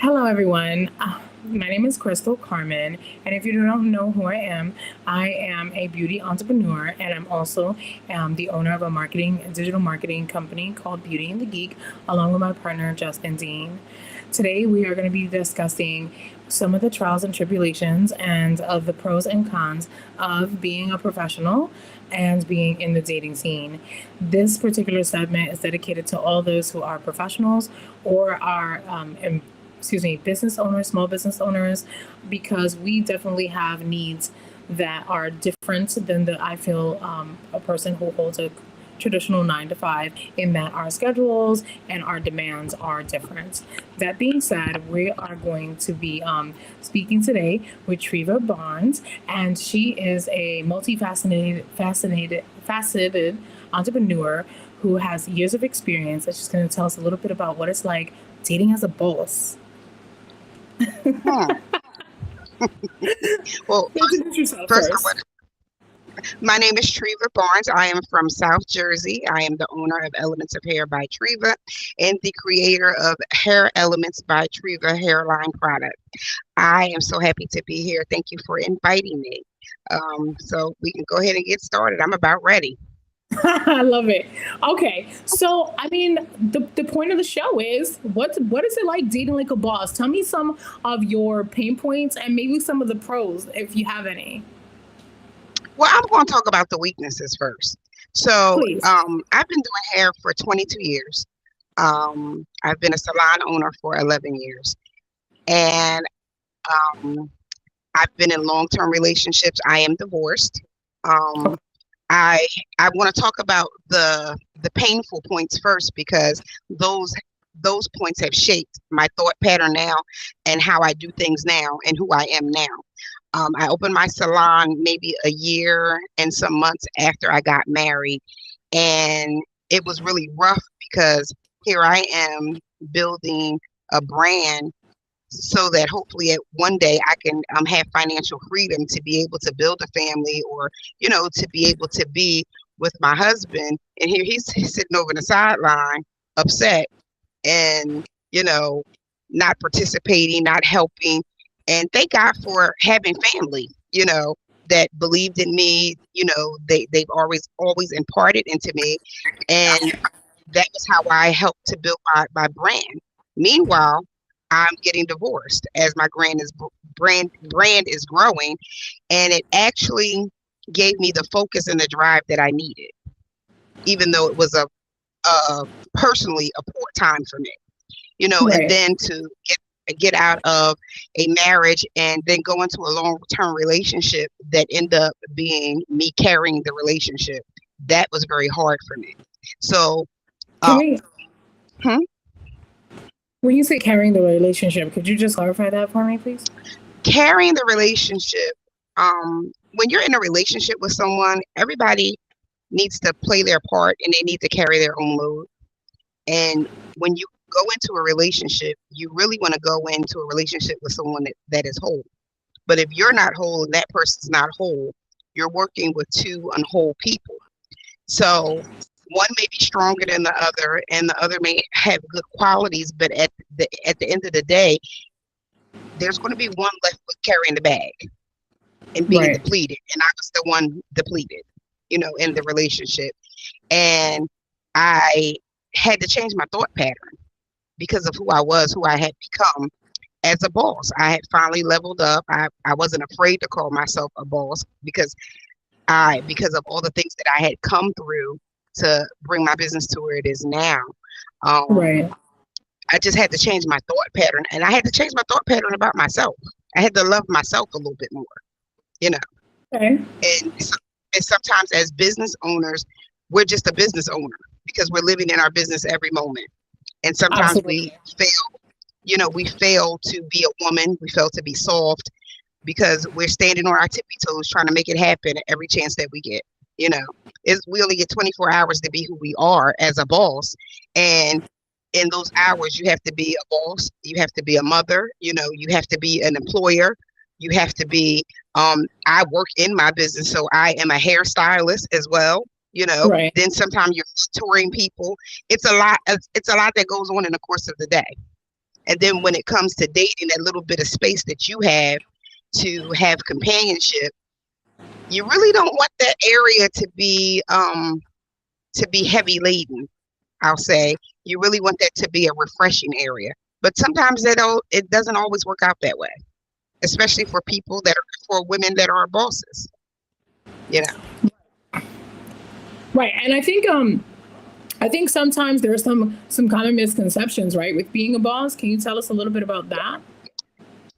Hello, everyone. My name is Crystal Carmen, and if you don't know who I am a beauty entrepreneur, and I'm also the owner of a digital marketing company called Beauty and the Geek, along with my partner Justin Dean. Today, we are going to be discussing some of the trials and tribulations and of the pros and cons of being a professional and being in the dating scene. This particular segment is dedicated to all those who are professionals or are business owners, small business owners, because we definitely have needs that are different than I feel a person who holds a traditional 9 to 5, in that our schedules and our demands are different. That being said, we are going to be speaking today with Treava Bonds, and she is a faceted entrepreneur who has years of experience. And she's going to tell us a little bit about what it's like dating as a boss. Hmm. Well, Introduce yourself first, I first. want my name is Treava Barnes. I am from South Jersey. I am the owner of Elements of Hair by Treava and the creator of Hair Elements by Treava Hairline Product. I am so happy to be here. Thank you for inviting me. So we can go ahead and get started. I'm about ready. I love it. Okay, so I mean, the point of the show is what is it like dating like a boss? Tell me some of your pain points and maybe some of the pros if you have any. Well, I'm going to talk about the weaknesses first. So, Please. I've been doing hair for 22 years. I've been a salon owner for 11 years, and um, I've been in long-term relationships. I am divorced. Um, I I want to talk about the painful points first because those those points have shaped my thought pattern now and how I do things now and who I am now. I opened my salon maybe a year and some months after I got married, and it was really rough because here I am building a brand so that hopefully at one day I can have financial freedom to be able to build a family or to be able to be with my husband, and here he's sitting over the sideline upset and you know not participating, not helping. And thank God for having family that believed in me. They've always imparted into me, and that was how I helped to build my brand. Meanwhile, I'm getting divorced as my brand is growing, and it actually gave me the focus and the drive that I needed, even though it was a personally a poor time for me. And Right. then to get out of a marriage and then go into a long-term relationship that end up being me carrying the relationship. That was very hard for me. So, Can um, we hmm, when you say carrying the relationship, could you just clarify that for me, please? carrying the relationship. When you're in a relationship with someone, everybody needs to play their part and they need to carry their own load. And when you go into a relationship, you really want to go into a relationship with someone that is whole. But if you're not whole and that person's not whole, you're working with two unwhole people. So one may be stronger than the other, and the other may have good qualities, but at the end of the day, there's going to be one left with carrying the bag and being Right. depleted. And I was the one depleted, in the relationship. And I had to change my thought pattern because of who I was, who I had become as a boss. I had finally leveled up. I wasn't afraid to call myself a boss because of all the things that I had come through to bring my business to where it is now. Um, Right. I just had to change my thought pattern, and I had to change my thought pattern about myself. I had to love myself a little bit more, you know. Okay. And sometimes as business owners, we're just a business owner because we're living in our business every moment. And sometimes we Absolutely. fail. We fail to be a woman. We fail to be soft because we're standing on our tippy toes trying to make it happen every chance that we get. You know, we only get 24 hours to be who we are as a boss, and in those hours, you have to be a boss. You have to be a mother. You have to be an employer. You have to be. I work in my business, so I am a hairstylist as well. Right. Then sometimes you're touring people. It's a lot. It's a lot that goes on in the course of the day, And then when it comes to dating, that little bit of space that you have to have companionship, you really don't want that area to be heavy laden. I'll say you really want that to be a refreshing area. But sometimes it doesn't always work out that way, especially for for women that are bosses. You know. Right. And I think sometimes there's some kind of misconceptions, right, with being a boss. Can you tell us a little bit about that?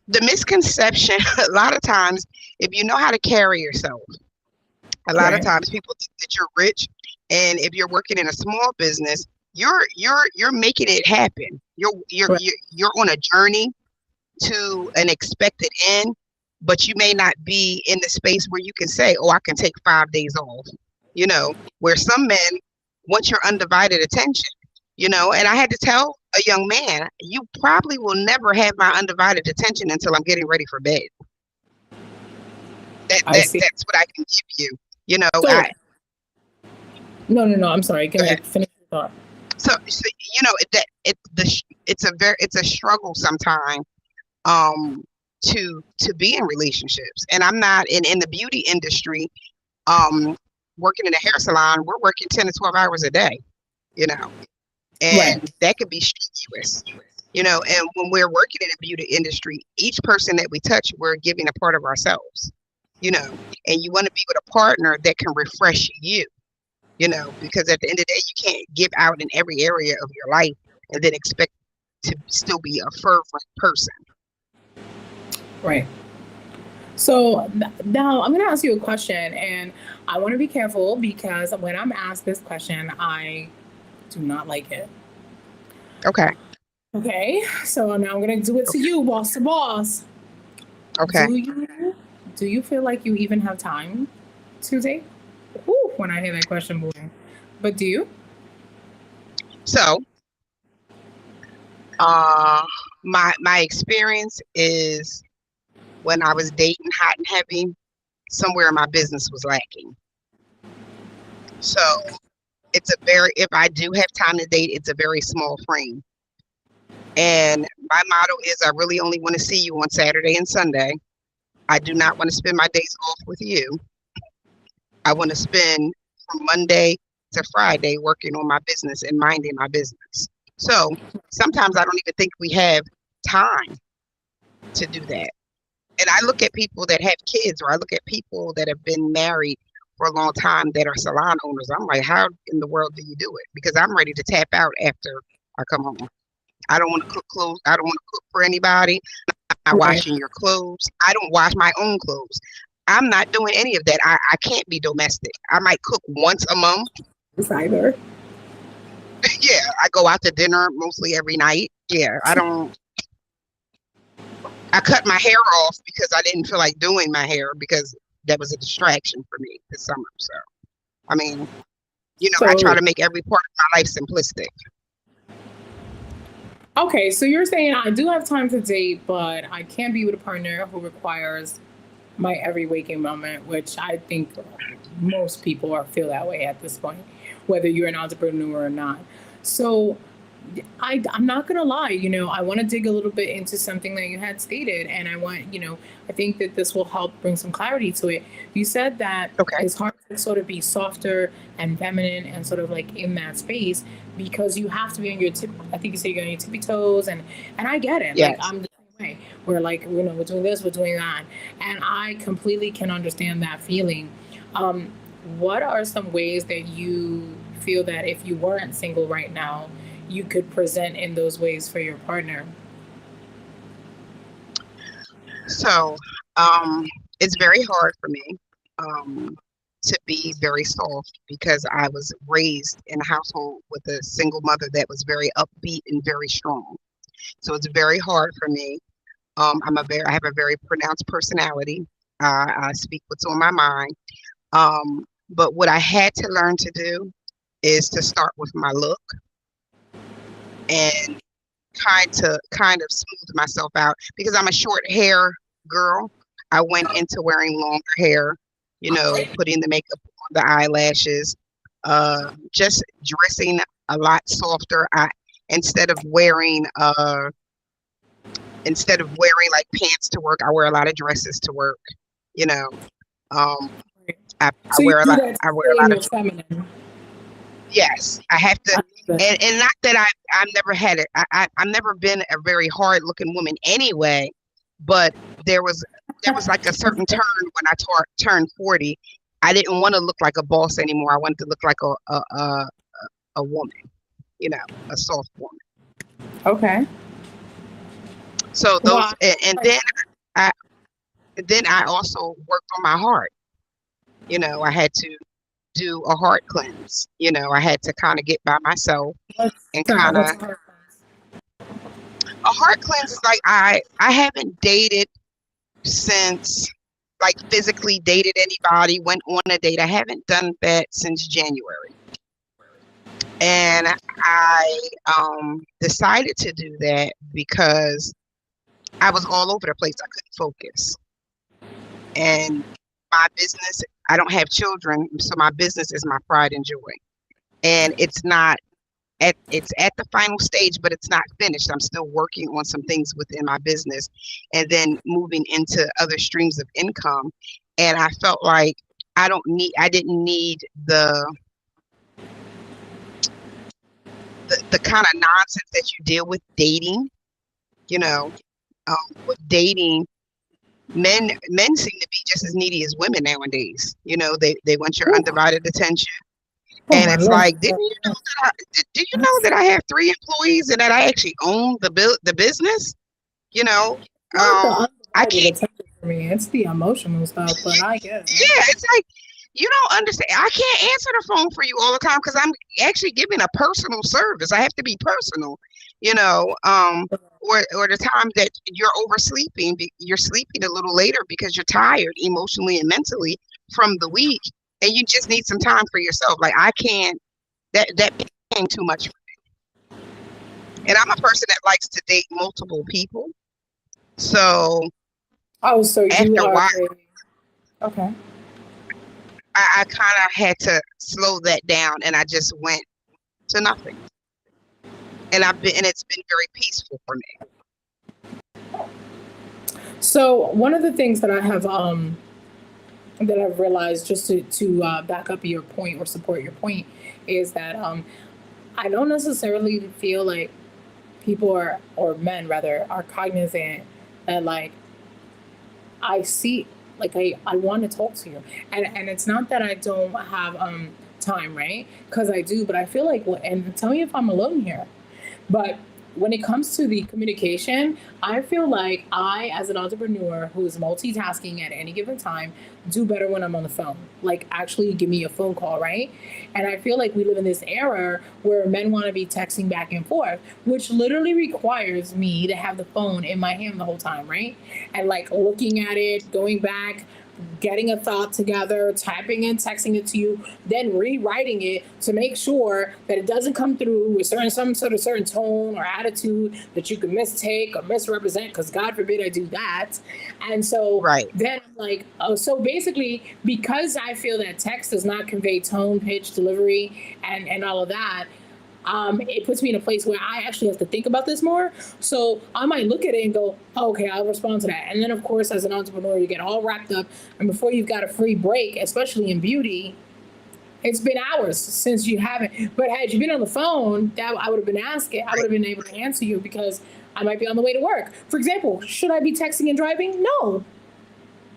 The misconception, a lot of times, if you know how to carry yourself, a lot of times people think that you're rich, and if you're working in a small business, you're making it happen. You're on a journey to an expected end, but you may not be in the space where you can say, "Oh, I can take 5 days off." You know, where some men want your undivided attention. You know, and I had to tell a young man, "You probably will never have my undivided attention until I'm getting ready for bed." That's what I can give you. You know, so, no. I'm sorry. Can I finish your thought? So you know it's a struggle sometimes to be in relationships. And I'm not in the beauty industry. Working in a hair salon, we're working 10 to 12 hours a day. You know, and that could be strenuous. You know, and when we're working in the beauty industry, each person that we touch, we're giving a part of ourselves. You know, and you want to be with a partner that can refresh you. You know, because at the end of the day, you can't give out in every area of your life and then expect to still be a fervent person. Right. So now I'm going to ask you a question, and I want to be careful because when I'm asked this question, I do not like it. Okay. Okay. So now I'm going to do it to you, boss to boss. Okay. Do you feel like you even have time to date? Ooh, when I hear that question, boy. But do you? So, my experience is when I was dating hot and heavy, somewhere my business was lacking. So if I do have time to date, it's a very small frame. And my motto is I really only want to see you on Saturday and Sunday. I do not want to spend my days off with you. I want to spend from Monday to Friday working on my business and minding my business. So sometimes I don't even think we have time to do that. And I look at people that have kids, or I look at people that have been married for a long time that are salon owners. I'm like, how in the world do you do it? Because I'm ready to tap out after I come home. I don't want to cook clothes. I don't want to cook for anybody. I'm not washing your clothes. I don't wash my own clothes. I'm not doing any of that. I can't be domestic. I might cook once a month. Either. Yeah, I go out to dinner mostly every night. Yeah, I cut my hair off because I didn't feel like doing my hair because that was a distraction for me this summer. So, I mean, you know, I try to make every part of my life simplistic. Okay, so you're saying I do have time to date, but I can't be with a partner who requires my every waking moment, which I think most people feel that way at this point, whether you're an entrepreneur or not. So I'm not gonna lie, I want to dig a little bit into something that you had stated, and I think that this will help bring some clarity to it. You said that it's hard to sort of be softer and feminine and sort of like in that space because you have to be on your I think you say you're on your tippy toes, and I get it. Yes. Like I'm the same way. We're like, we're doing this, we're doing that, and I completely can understand that feeling. What are some ways that you feel that if you weren't single right now, you could present in those ways for your partner? So, it's very hard for me to be very soft because I was raised in a household with a single mother that was very upbeat and very strong. So it's very hard for me. I have a very pronounced personality. I speak what's on my mind. But what I had to learn to do is to start with my look and kind of smooth myself out because I'm a short hair girl. I went into wearing longer hair, putting the makeup on, the eyelashes, just dressing a lot softer. Instead of wearing instead of wearing like pants to work, I wear a lot of dresses to work. You know, um, I So you wear a do lot. that to I wear stay a in lot of. your feminine. Yes, I have to, I love it. and not that I've never had it. I've never been a very hard looking woman anyway, but there was there was like a certain turn when I turned 40. I didn't want to look like a boss anymore. I wanted to look like a woman, you know, a soft woman. Okay. So those, Well, and I then I also worked on my heart. You know, I had to do a heart cleanse. You know, I had to kind of get by myself what's and that? kind of What's her? a heart cleanse is like I haven't dated since like physically dated anybody, went on a date. I haven't done that since January. And I decided to do that because I was all over the place. I couldn't focus. And my business, I don't have children, so my business is my pride and joy. And it's at the final stage, but it's not finished. I'm still working on some things within my business and then moving into other streams of income. And I felt like I didn't need the kind of nonsense that you deal with dating, you know, with dating. Men seem to be just as needy as women nowadays. You know, they want your Ooh, undivided attention. oh And my it's lord. like, did you know that I have 3 employees and that I actually own the business? You know, Not the I undivided can't. attention for me. It's the emotional stuff, but I get it. Yeah, it's like you don't understand. I can't answer the phone for you all the time because I'm actually giving a personal service. I have to be personal, you know. Or the time that you're oversleeping, you're sleeping a little later because you're tired emotionally and mentally from the week, and you just need some time for yourself. Like I can't. That became too much. And I'm a person that likes to date multiple people. So Oh, so you after a are while, okay. I kind of had to slow that down, and I just went to nothing. And it's been very peaceful for me. So one of the things that I've realized, just to back up your point or support your point, is that I don't necessarily feel like people are, or men rather, are cognizant that like I see, like I want to talk to you, and it's not that I don't have time, right? Because I do, but I feel like, and tell me if I'm alone here, but when it comes to the communication, I feel like I, as an entrepreneur who is multitasking at any given time, do better when I'm on the phone. Like, actually, give me a phone call, right? And I feel like we live in this era where men want to be texting back and forth, which literally requires me to have the phone in my hand the whole time, right? And like looking at it, going back, getting a thought together, typing and texting it to you, then rewriting it to make sure that it doesn't come through with some sort of certain tone or attitude that you can mistake or misrepresent, because God forbid I do that. And so Right, then I'm like, oh, so basically, because I feel that text does not convey tone, pitch, delivery, and all of that, it puts me in a place where I actually have to think about this more. So I might look at it and go, oh, okay, I'll respond to that. And then, of course, as an entrepreneur, you get all wrapped up. And before you've got a free break, especially in beauty, it's been hours since you haven't. But had you been on the phone, that I would have been asking, I would right. have been able to answer you because I might be on the way to work. For example, should I be texting and driving? No.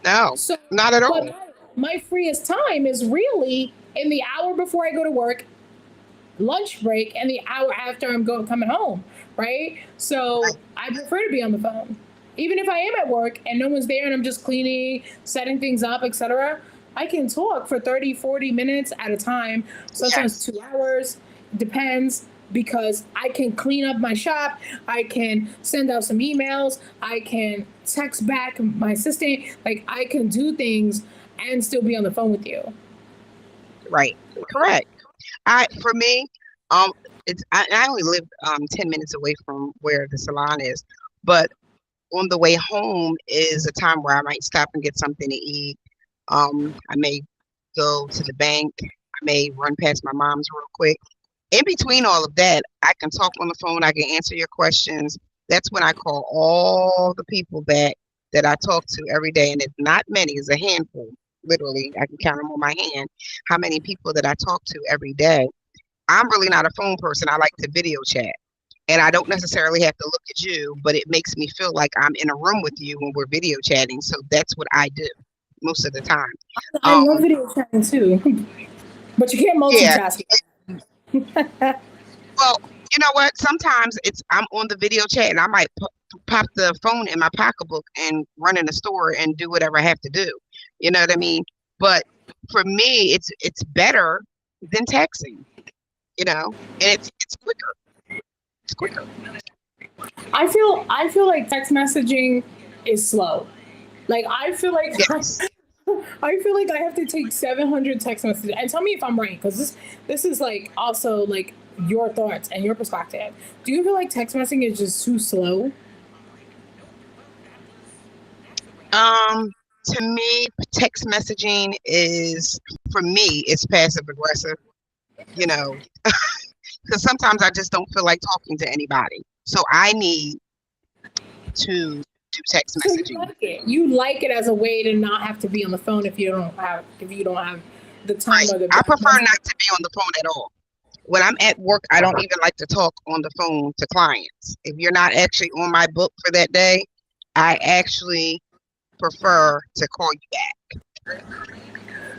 No, So, not at but all. my freest time is really in the hour before I go to work, lunch break, and the hour after I'm going coming home, right? Right. So I prefer to be on the phone, even if I am at work and no one's there and I'm just cleaning, setting things up, etc. I can talk for 30, 40 minutes at a time, sometimes Yes, 2 hours, depends, because I can clean up my shop, I can send out some emails, I can text back my assistant, like I can do things and still be on the phone with you. right. Correct. For me, um, I only live 10 minutes away from where the salon is, but on the way home is a time where I might stop and get something to eat. I may go to the bank. I may run past my mom's real quick. In between all of that, I can talk on the phone. I can answer your questions. That's when I call all the people that I talk to every day, and it's not many, it's a handful. Literally, I can count them on my hand. How many people that I talk to every day? I'm really not a phone person. I like to video chat. And I don't necessarily have to look at you, but it makes me feel like I'm in a room with you when we're video chatting. So that's what I do most of the time. I Um, love video chatting too, but you can't yeah. multitask. Well, you know what? Sometimes I'm on the video chat and I might pop the phone in my pocketbook and run in the store and do whatever I have to do. You know what I mean? But for me, it's better than texting. You know, and it's quicker. It's quicker. I feel like text messaging is slow. Like I feel like Yes. I feel like I have to take 700 text messages. And tell me if I'm right, because this is like also like your thoughts and your perspective. Do you feel like text messaging is just too slow? Um, to me, text messaging is for me, it's passive aggressive. You know, because sometimes I just don't feel like talking to anybody, so I need to do text So you messaging. like it. You like it as a way to not have to be on the phone if you don't have the time Right. or the I prefer mental. not to be on the phone at all. When I'm at work, I don't even like to talk on the phone to clients. If you're not actually on my book for that day, I actually prefer to call you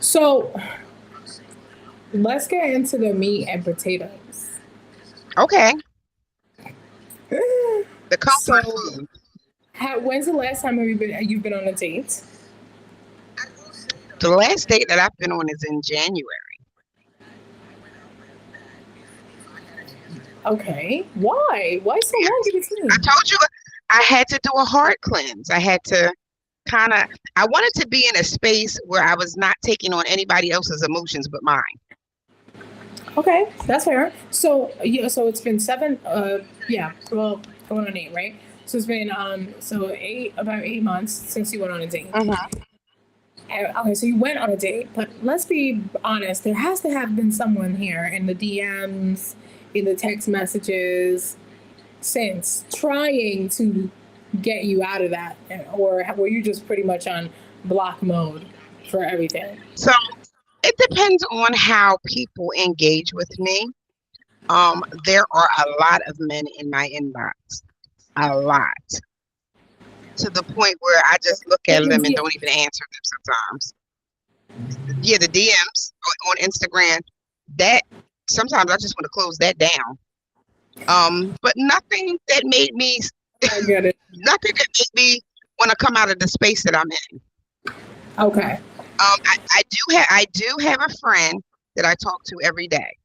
So let's get into the meat and potatoes. back. Okay. The comfort So food. when's the last time you've been on a date? The last date that I've been on is in January. Okay. Why? Why so long Yes. in I between? told you I had to do a heart cleanse. I had to kind of, I wanted to be in a space where I was not taking on anybody else's emotions but mine. Okay, that's fair. So yeah, so it's been seven. Yeah, well, going on eight, right? So it's been so about 8 months since you went on a date. Hmm. Okay, so you went on a date, but let's be honest. There has to have been someone here in the DMs, in the text messages, since trying to get you out of that, or were you just pretty much on block mode for everything? So it depends on how people engage with me. There are a lot of men in my inbox, a lot, to the point where I just look at them and don't even answer them sometimes. Yeah, the DMs on Instagram, that sometimes I just want to close that down. But nothing that made me, I get it. nothing that made me want to come out of the space that I'm in. Okay. I do have a friend that I talk to every day,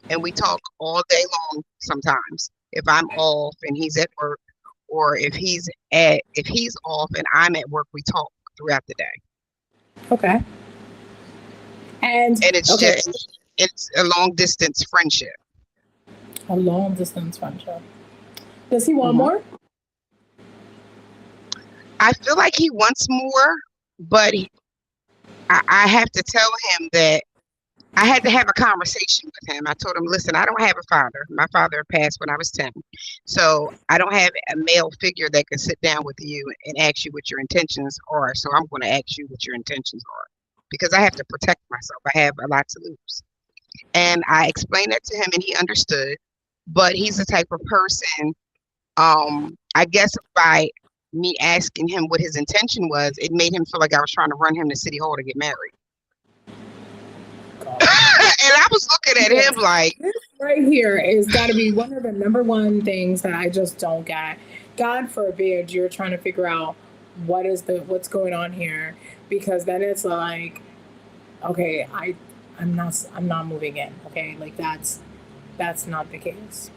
and we talk all day long sometimes. If I'm off and he's at work, or if he's off and I'm at work, we talk throughout the day. Okay. And And okay, it's a long distance friendship. a long distance friendship. Does he want Hmm. more? I feel like he wants more, but I have to tell him that I had to have a conversation with him. I told him, listen, I don't have a father. My father passed when I was 10. So I don't have a male figure that can sit down with you and ask you what your intentions are. So I'm going to ask you what your intentions are because I have to protect myself. I have a lot to lose. And I explained that to him and he understood. But he's the type of person, I guess by me asking him what his intention was, it made him feel like I was trying to run him to City Hall to get married. God. And I was looking at him Yes. like, This right here is got to be one of the number one things that I just don't get. God forbid you're trying to figure out what's going on here, because then it's like, okay, I'm not moving in. Okay, like that's not the case.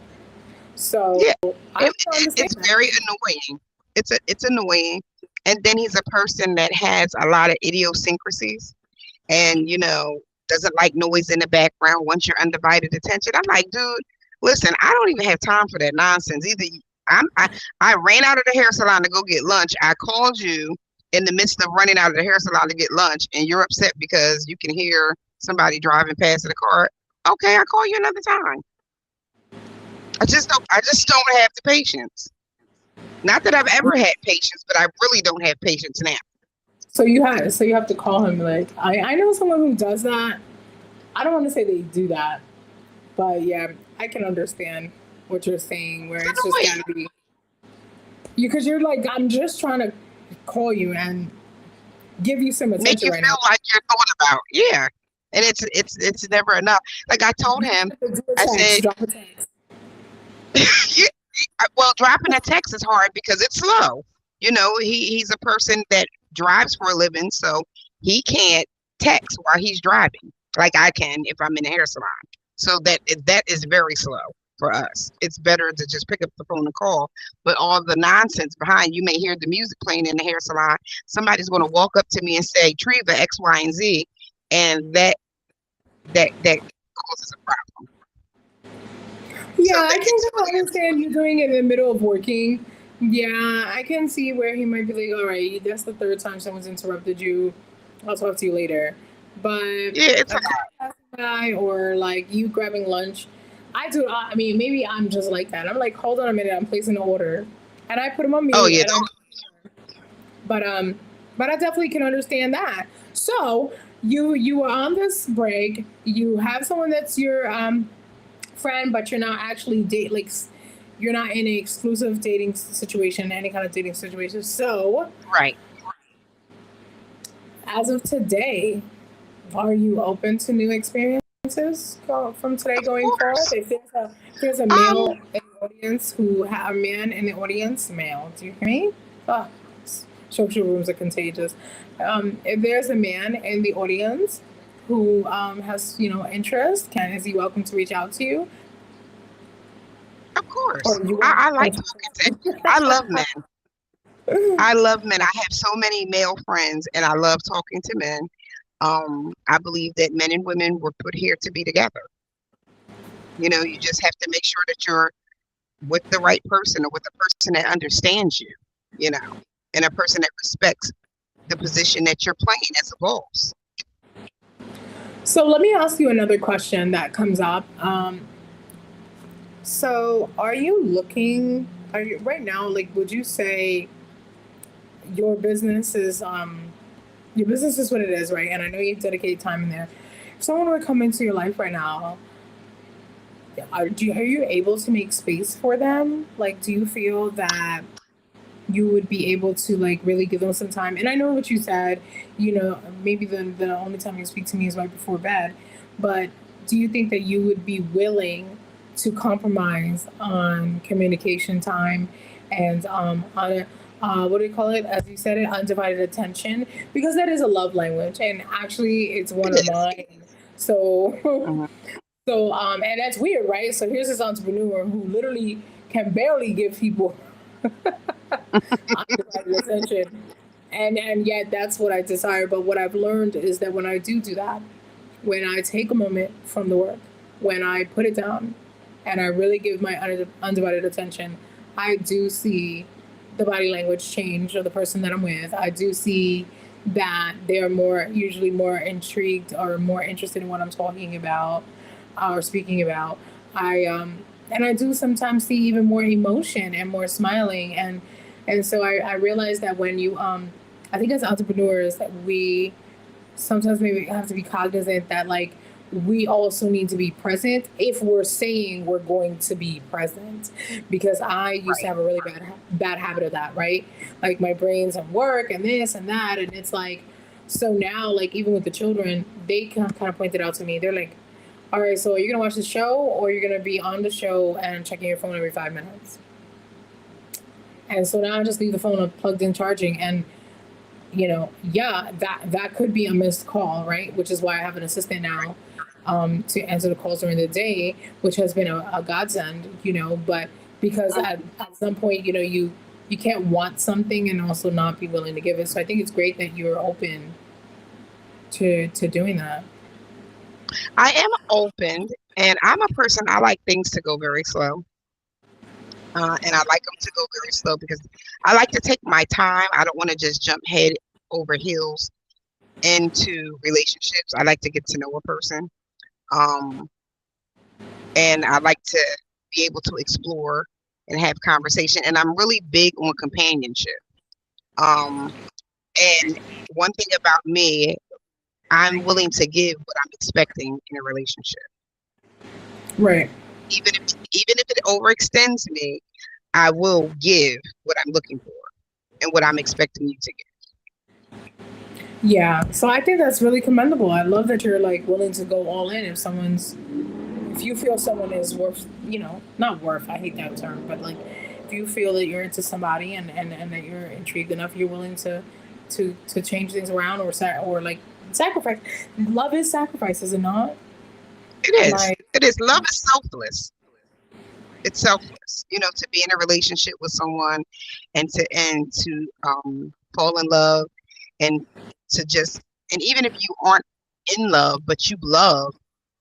So yeah, I it, don't understand it's that. very annoying. It's annoying. And then he's a person that has a lot of idiosyncrasies and, doesn't like noise in the background, wants your undivided attention. I'm like, dude, listen, I don't even have time for that nonsense. I ran out of the hair salon to go get lunch. I called you in the midst of running out of the hair salon to get lunch, and you're upset because you can hear somebody driving past in the car. Okay, I'll call you another time. I just don't have the patience. Not that I've ever had patience, but I really don't have patience now. So you have to call him like I know someone who does that. I don't want to say they do that, but yeah, I can understand what you're saying where It's it's just annoying. got to be you because you're like I'm just trying to call you and give you some Make attention you right now. feel like you're thought about. Yeah. And it's never enough. Like I told You just him, have to do a I text, said, drop a text. you, well, dropping a text is hard because it's slow. He's a person that drives for a living, so he can't text while he's driving like I can if I'm in a hair salon. So that is very slow for us. It's better to just pick up the phone and call. But all the nonsense behind, you may hear the music playing in the hair salon. Somebody's going to walk up to me and say Treava X, Y, and Z, and that causes a problem. Yeah, So I that can it's kind of really understand you doing it in the middle of working. Yeah, I can see where he might be like, all right, that's the third time someone's interrupted you. I'll talk to you later. But yeah, it's a a car passing by or like you grabbing lunch, I do. I mean, maybe I'm just like that. I'm like, hold on a minute, I'm placing an order, and I put him on oh mute, yeah, and but um, but I definitely can understand that. So you are on this break. You have someone that's your friend, but you're not actually you're not in an exclusive dating situation, any kind of dating situation. So, right. as of today, are you open to new experiences from today Of going forward? course. If there's a Um, male in the audience a man in the audience, male, do you hear me? Oh, social rooms are contagious. If there's a man in the audience who has interest, is he welcome to reach out to you? of course. Or you I like talking to. I love want? men. I love men. I have so many male friends, and I love talking to men. I believe that men and women were put here to be together. You just have to make sure that you're with the right person or with a person that understands you, you know, and a person that respects the position that you're playing as a boss. So let me ask you another question that comes up. So are you looking? Are you right now? Like, would you say your business is your business is what it is, right? And I know you dedicate time in there. If someone were to come into your life right now, are you able to make space for them? Like, do you feel that you would be able to like really give them some time? And I know what you said. Maybe the only time you speak to me is right before bed. But do you think that you would be willing to compromise on communication time and on what do you call it? As you said it, undivided attention, because that is a love language, and actually, it's one It of is. mine. So, Mhm. and that's weird, right? So here's this entrepreneur who literally can barely give people undivided attention, and yet that's what I desire. But what I've learned is that when I do that, when I take a moment from the work, when I put it down, and I really give my undivided attention, I do see the body language change of the person that I'm with. I do see that they're usually more intrigued or more interested in what I'm talking about or speaking about. And I do sometimes see even more emotion and more smiling, and so I realize that when I think as entrepreneurs that we sometimes maybe have to be cognizant that like we also need to be present if we're saying we're going to be present, because I used to Right. have a really bad habit of that, right? Like my brain's at work and this and that, and it's like, so now like even with the children, they kind of pointed out to me, they're like, all right, so are you gonna watch the show or you're gonna be on the show and checking your phone every 5 minutes? And so now I just leave the phone plugged in charging, and yeah, that could be a missed call, right? Which is why I have an assistant now to answer the calls during the day, which has been a godsend, but because at some point, you can't want something and also not be willing to give it. So I think it's great that you're open to doing that. I am open, and I'm a person, I like things to go very slow. And I like them to go very slow because I like to take my time. I don't want to just jump head over heels into relationships. I like to get to know a person. Um, and I like to be able to explore and have conversation. And I'm really big on companionship. Um, and one thing about me, I'm willing to give what I'm expecting in a relationship. Right. Even if it overextends me, I will give what I'm looking for and what I'm expecting you to Yeah. So I think that's really commendable. I love that you're like willing to go all in if you feel someone is worth, not worth, I hate that term, but like if you feel that you're into somebody and that you're intrigued enough, you're willing to change things around or like sacrifice. Love is sacrifice, is it not? give. It is. Like, It is. Love is selfless. It's selfless. To be in a relationship with someone and to fall in love and to just and even if you aren't in love but you love,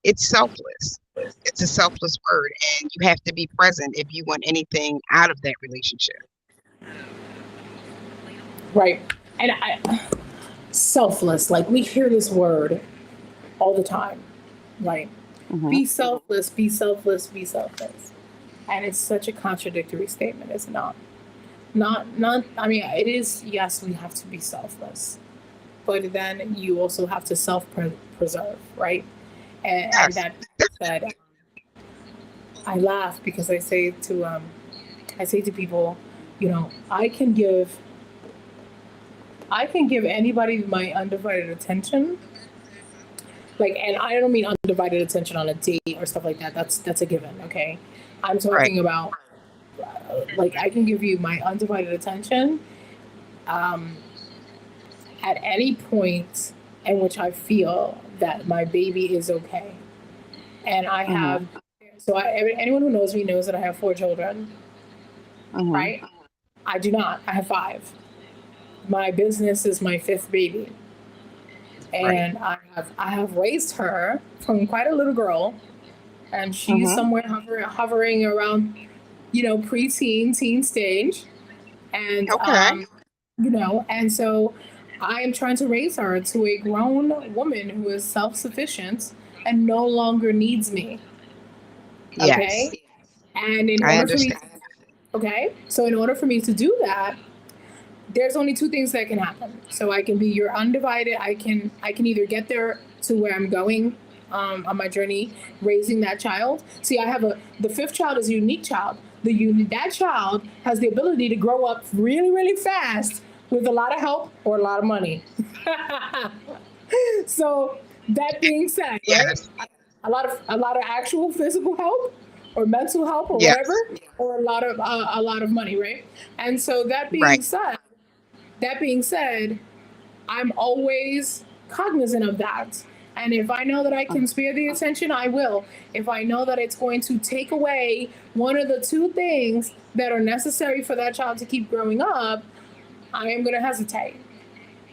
it's selfless. It's a selfless word, and you have to be present if you want anything out of that relationship. right. And selfless, like we hear this word all the time, right? Hmm. Be selfless, be selfless, be selfless. And it's such a contradictory statement, is it not? Not I mean it is, yes, we have to be selfless, but then you also have to preserve, right? And Yes, that said, I laugh because I say to people, I can give anybody my undivided attention, like, and I don't mean undivided attention on a date or stuff like that. That's a given, okay? I'm right. talking about like I can give you my undivided attention um, at any point in which I feel that my baby is okay. And I Hmm. have, anyone who knows me knows that I have 4 children, Hmm. right? I do not. I have 5. My business is my 5th baby, Right. and I have raised her from quite a little girl, and she's Hmm. somewhere hovering around, preteen, teen stage, and Okay. and so I am trying to raise her to a grown woman who is self sufficient and no longer needs me. Yes, Okay. And in I order for me, understand. okay, so in order for me to do that, there's only 2 things that can happen. So I can be your undivided. I can either get there to where I'm going on my journey raising that child. See, the 5th child is a unique child. That child has the ability to grow up really really fast with a lot of help or a lot of money. So that being said, right? Yes, A lot of actual physical help or mental help or whatever, yes, or a lot of money, right? And so right. that being said, I'm always cognizant of that. And if I know that I can spare the attention, I will. If I know that it's going to take away one of the 2 things that are necessary for that child to keep growing up, I am going to hesitate.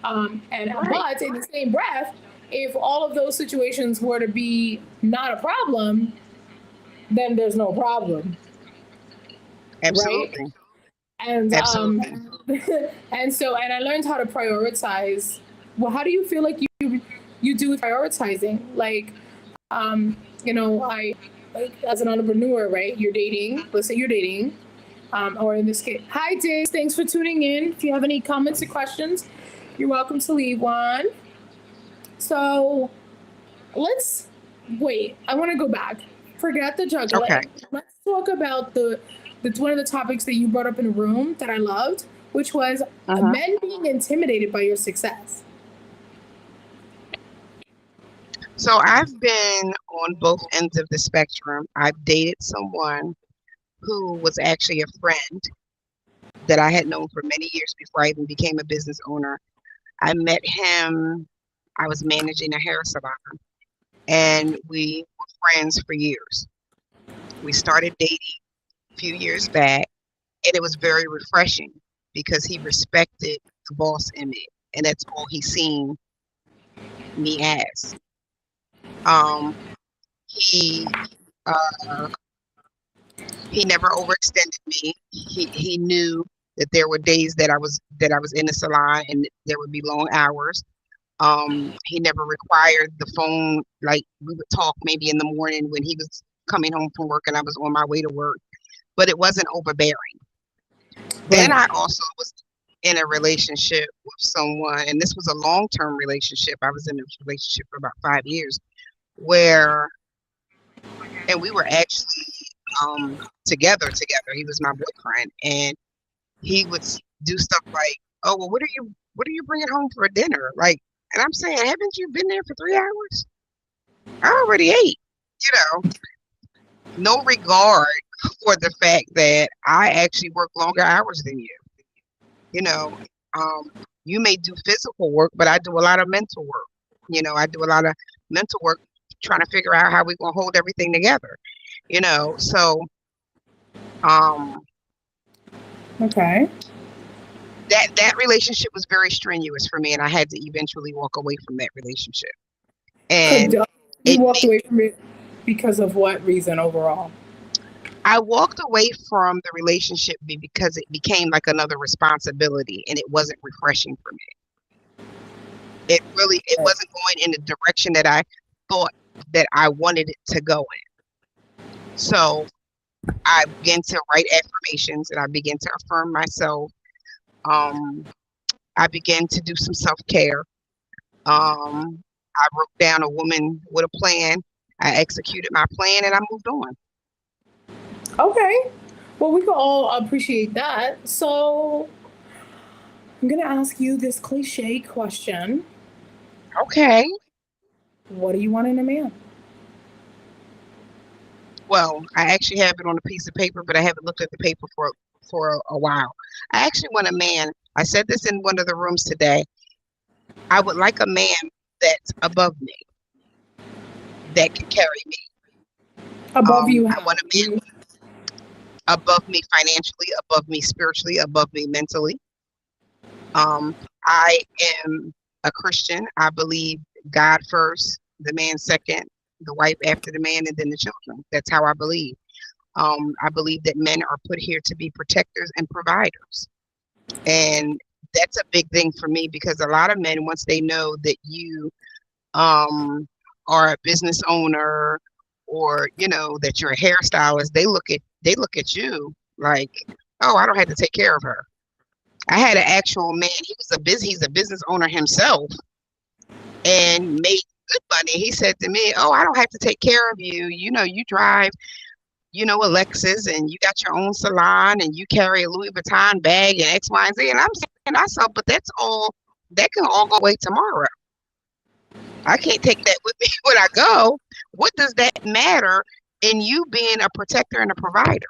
Right. But in the same breath, if all of those situations were to be not a problem, then there's no problem, right? Absolutely. And Absolutely. and I learned how to prioritize. Well, how do you feel like you do with prioritizing? Like, I like as an entrepreneur, right? You're dating. Let's say you're dating, or in this case, hi Days. Thanks for tuning in. If you have any comments or questions, you're welcome to leave one. So let's wait. I want to go back. Forget the Okay. juggling. Let's talk about the one of the topics that you brought up in a room that I loved, which was Hmm. men being intimidated by your success. So I've been on both ends of the spectrum. I've dated someone who was actually a friend that I had known for many years before I even became a business owner. I met him, I was managing a hair salon, and we were friends for years. We started dating a few years back, and it was very refreshing because he respected the boss in me, and that's all he's seen me as. Um, he uh, he never overextended me. He knew that there were days that I was in the salon and there would be long hours. He never required the phone. Like we would talk maybe in the morning when he was coming home from work and I was on my way to work. but it wasn't overbearing. Then Right. I also was in a relationship with someone, and this was a long-term relationship. I was in this relationship for about 5 years, where, and we were actually together. He was my boyfriend, and he would do stuff like, "Oh, well, what are you bringing home for dinner?" Like, and I'm saying, "Haven't you been there for 3 hours? I already ate." You know, no regard for the fact that I actually work longer hours than you. You know, you may do physical work, but I do a lot of mental work. I do a lot of mental work trying to figure out how we're gonna hold everything together. So um, Okay. that relationship was very strenuous for me, and I had to eventually walk away from that relationship. Could And you it walked made away from it because of what reason overall? I walked away from the relationship because it became like another responsibility, and it wasn't refreshing for me. It wasn't going in the direction that I thought that I wanted it to go in. So I began to write affirmations, and I began to affirm myself. Um, I began to do some self-care. I wrote down a woman with a plan. I executed my plan, and I moved on. Okay. Well, we can all appreciate that. So I'm gonna ask you this cliche question: Okay. what do you want in a man? Well, I actually have it on a piece of paper, but I haven't looked at the paper for a while. I actually want a man. I said this in one of the rooms today. I would like a man that's above me, that can carry me. Above you, I how? want a man above me financially, above me spiritually, above me mentally. I am a Christian. I believe God first, the man second, the wife after the man, and then the children. That's how I believe. I believe that men are put here to be protectors and providers. And that's a big thing for me, because a lot of men, once they know that you are a business owner, or that you're a hairstylist, they look at you like, oh, I don't have to take care of her. I had an actual man. He's a business owner himself, and made good money. He said to me, "Oh, I don't have to take care of you. You drive, a Lexus, and you got your own salon, and you carry a Louis Vuitton bag and X, Y, and Z." And I'm saying to myself, but that can all go away tomorrow. I can't take that with me when I go. What does that matter in you being a protector and a provider?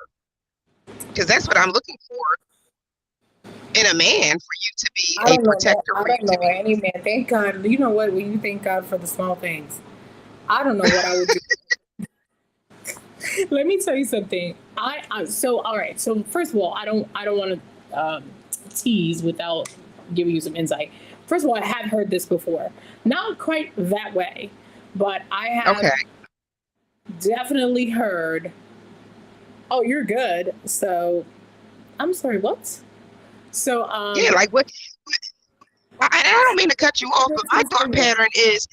Because that's what I'm looking for in a man, for you to be I a don't know. protector, I for you don't to know be. any man. Thank God. You know what? When you thank God for the small things, I don't know what I would do. Let me tell you something. So all right. So first of all, I don't want to tease without giving you some insight. First of all, I have heard this before. Not quite that way, but I Okay. have definitely heard. Oh, you're good. So I'm sorry. What? So Yeah, like what? I don't mean to cut you off, but my thought pattern is,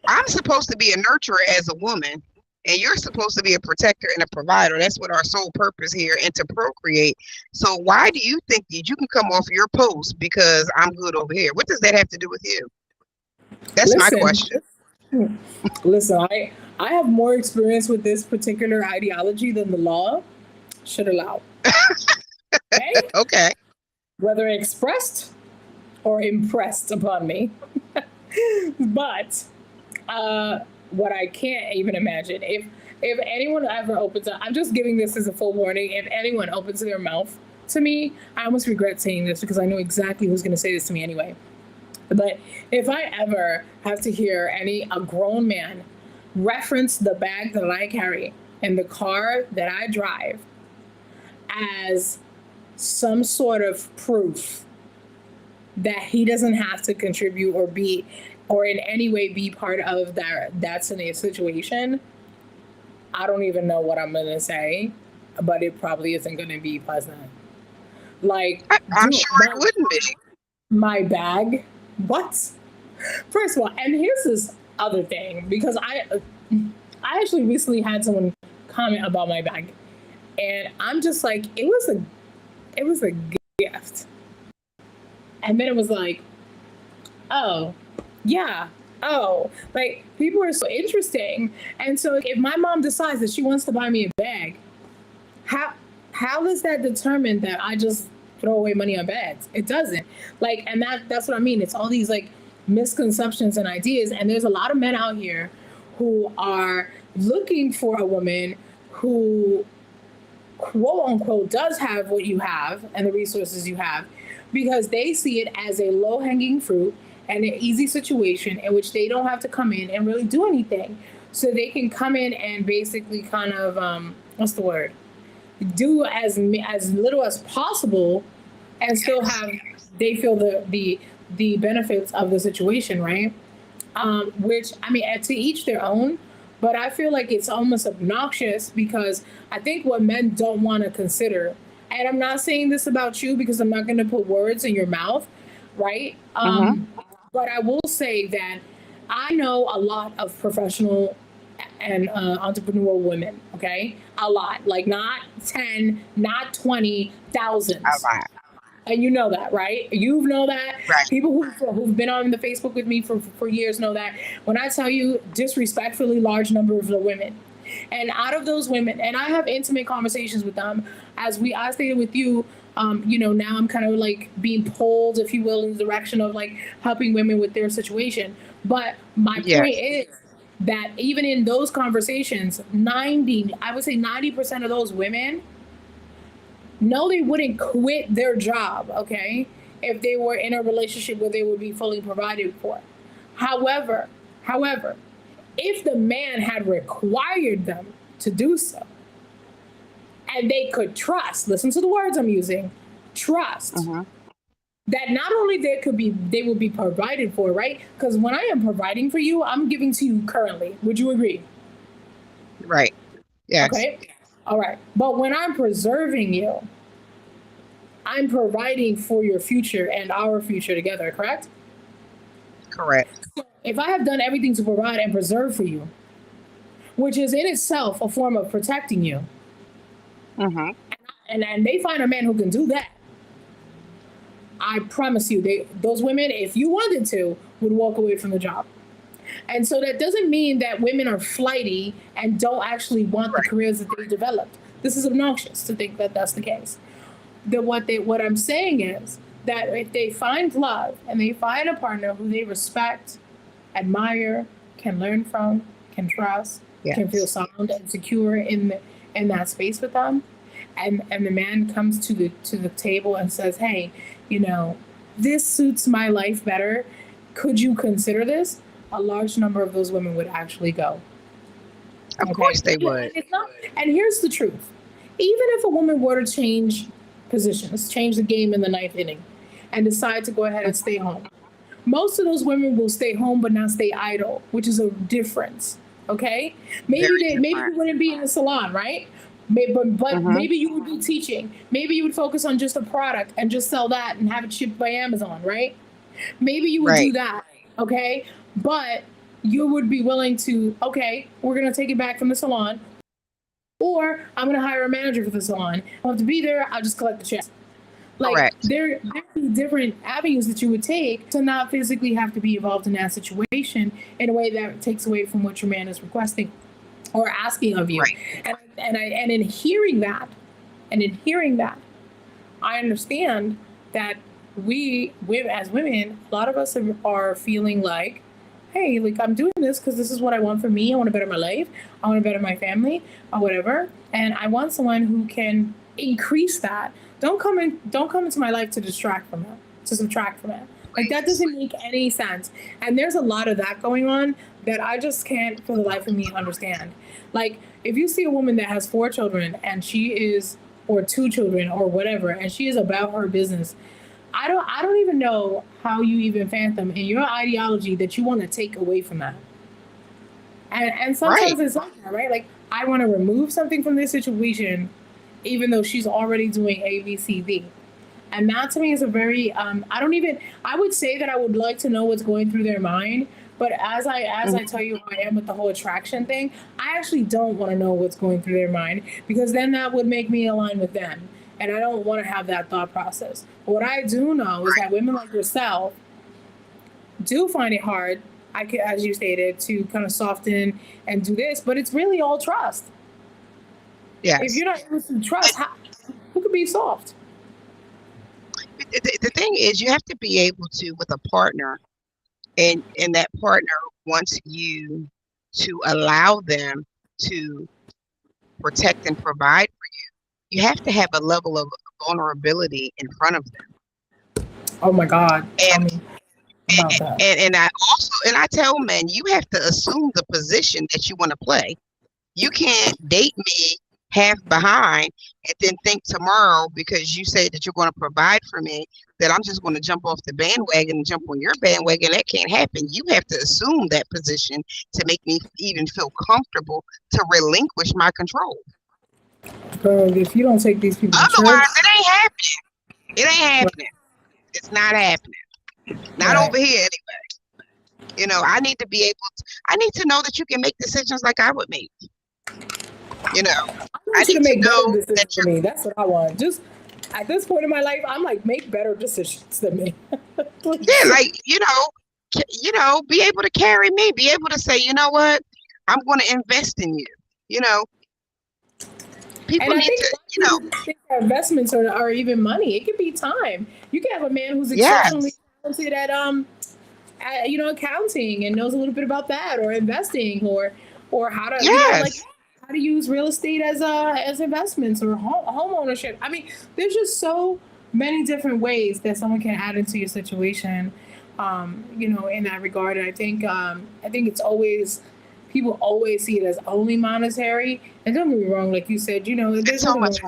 I'm supposed to be a nurturer as a woman, and you're supposed to be a protector and a provider. That's what our sole purpose here, and to procreate. So why do you think that you can come off your post because I'm good over here? What does that have to do with you? That's my listen, question. listen. I have more experience with this particular ideology than the law should allow. Okay, Okay. whether expressed or impressed upon me. But what I can't even imagine, if anyone ever opens up, I'm just giving this as a full warning. If anyone opens their mouth to me, I almost regret saying this because I know exactly who's going to say this to me anyway. But if I ever have to hear a grown man reference the bag that I carry and the car that I drive as some sort of proof that he doesn't have to contribute or in any way be part of that situation, I don't even know what I'm gonna say, but it probably isn't gonna be pleasant. Like, I'm dude, sure it wouldn't be. my bag. What? First of all, and here's this other thing, because I actually recently had someone comment about my bag, And I'm just like, it was a gift. And then it was like, oh, yeah. Oh, like people are so interesting. And so if my mom decides that she wants to buy me a bag, how how is that determined that I just throw away money on bags? It doesn't. Like, and that's what I mean. It's all these like misconceptions and ideas. And there's a lot of men out here who are looking for a woman who quote unquote does have what you have and the resources you have because they see it as a low hanging fruit and an easy situation in which they don't have to come in and really do anything. So they can come in and basically kind of, what's the word? Do as little as possible and still have, they feel the benefits of the situation, right? Which I mean, to each their own. But I feel like it's almost obnoxious because I think what men don't want to consider, and I'm not saying this about you because I'm not going to put words in your mouth, right? But I will say that I know a lot of professional and entrepreneurial women, okay? A lot, like not 10, not 20, thousands. A lot. And you know that, right? You know that. Right. People who've been on the Facebook with me for years know that. When I tell you disrespectfully large number of the women. And out of those women, and I have intimate conversations with them, as I stated with you, you know, now I'm kind of like being pulled, if you will, in the direction of like helping women with their situation. But my point is that even in those conversations, I would say 90% of those women, no, they wouldn't quit their job, okay, if they were in a relationship where they would be fully provided for. However, if the man had required them to do so, and they could trust, listen to the words I'm using, trust, that not only they would be provided for, right? Because when I am providing for you, I'm giving to you currently. Would you agree? Right. Yes. Okay. All right. But when I'm preserving you, I'm providing for your future and our future together, correct? Correct. So if I have done everything to provide and preserve for you, which is in itself a form of protecting you, and they find a man who can do that, I promise you, those women, if you wanted to, would walk away from the job. And so that doesn't mean that women are flighty and don't actually want the careers that they've developed. This is obnoxious to think that that's the case. What I'm saying is that if they find love and they find a partner who they respect, admire, can learn from, can trust, can feel sound and secure in that space with them, and the man comes to the table and says, "Hey, you know, this suits my life better. Could you consider this?" A large number of those women would actually go. Of course they would. And here's the truth. Even if a woman were to change positions, change the game in the ninth inning, and decide to go ahead and stay home, most of those women will stay home but not stay idle, which is a difference. Okay? Maybe you wouldn't be in the salon, right? But maybe you would be teaching. Maybe you would focus on just a product and just sell that and have it shipped by Amazon, right? Maybe you would do that, okay? But you would be willing to, okay, we're going to take it back from the salon, or I'm going to hire a manager for the salon. I'll have to be there. I'll just collect the check. Like, there are different avenues that you would take to not physically have to be involved in that situation in a way that takes away from what your man is requesting or asking of you. And in hearing that, I understand that we as women, a lot of us are feeling like, hey, like I'm doing this because this is what I want for me. I want to better my life. I want to better my family or whatever. And I want someone who can increase that. Don't come into my life to distract from it, to subtract from it. Like that doesn't make any sense. And there's a lot of that going on that I just can't for the life of me understand. Like if you see a woman that has 4 children and or 2 children or whatever, and she is about her business, I don't even know how you even fathom in your ideology that you want to take away from that. And sometimes it's like that, right? Like I want to remove something from this situation, even though she's already doing A, B, C, D. And that to me is a very, I would say that I would like to know what's going through their mind, But as I tell you how I am with the whole attraction thing, I actually don't want to know what's going through their mind, because then that would make me align with them, and I don't want to have that thought process. But what I do know is that women like yourself do find it hard, as you stated, to kind of soften and do this, but it's really all trust. If Yes. you're not able to trust, who could be soft? The thing is, you have to be able to, with a partner, and that partner wants you to allow them to protect and provide for you. You have to have a level of vulnerability in front of them. Oh my God, tell And me about that. I tell men, you have to assume the position that you want to play. You can't date me half behind and then think tomorrow, because you say that you're going to provide for me, that I'm just going to jump off the bandwagon and jump on your bandwagon. That can't happen. You have to assume that position to make me even feel comfortable to relinquish my control. Girl, if you don't take these people to church, Otherwise, it ain't happening. It ain't happening. It's not happening. Not over here anyway. You know, I need to know that you can make decisions like I would make. You know, I want you to make better decisions for me. That's what I want. Just at this point in my life, I'm like, make better decisions than me. Yeah, like, be able to carry me, be able to say, you know what, I'm going to invest in you. You know, people need to, think that investments are even money. It could be time. You can have a man who's exceptionally talented at accounting and knows a little bit about that, or investing, or how to how to use real estate as investments, or home ownership. I mean, there's just so many different ways that someone can add into your situation, in that regard. And I think it's always, people always see it as only monetary. And don't get me wrong, like you said, there's so much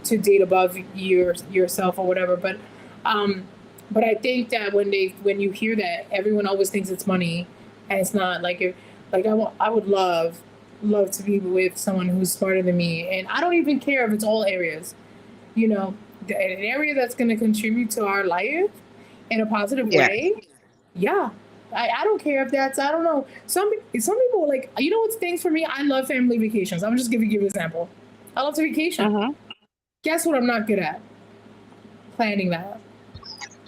to date above yourself or whatever. But I think that when you hear that, everyone always thinks it's money, and it's not. I would love to be with someone who's smarter than me, and I don't even care if it's all areas. An area that's going to contribute to our life in a positive way. Yeah. I don't care if that's, I don't know. Some people, like, what's things for me? I love family vacations. I'm just going to give you an example. I love to vacation. Uh-huh. Guess what I'm not good at? Planning that.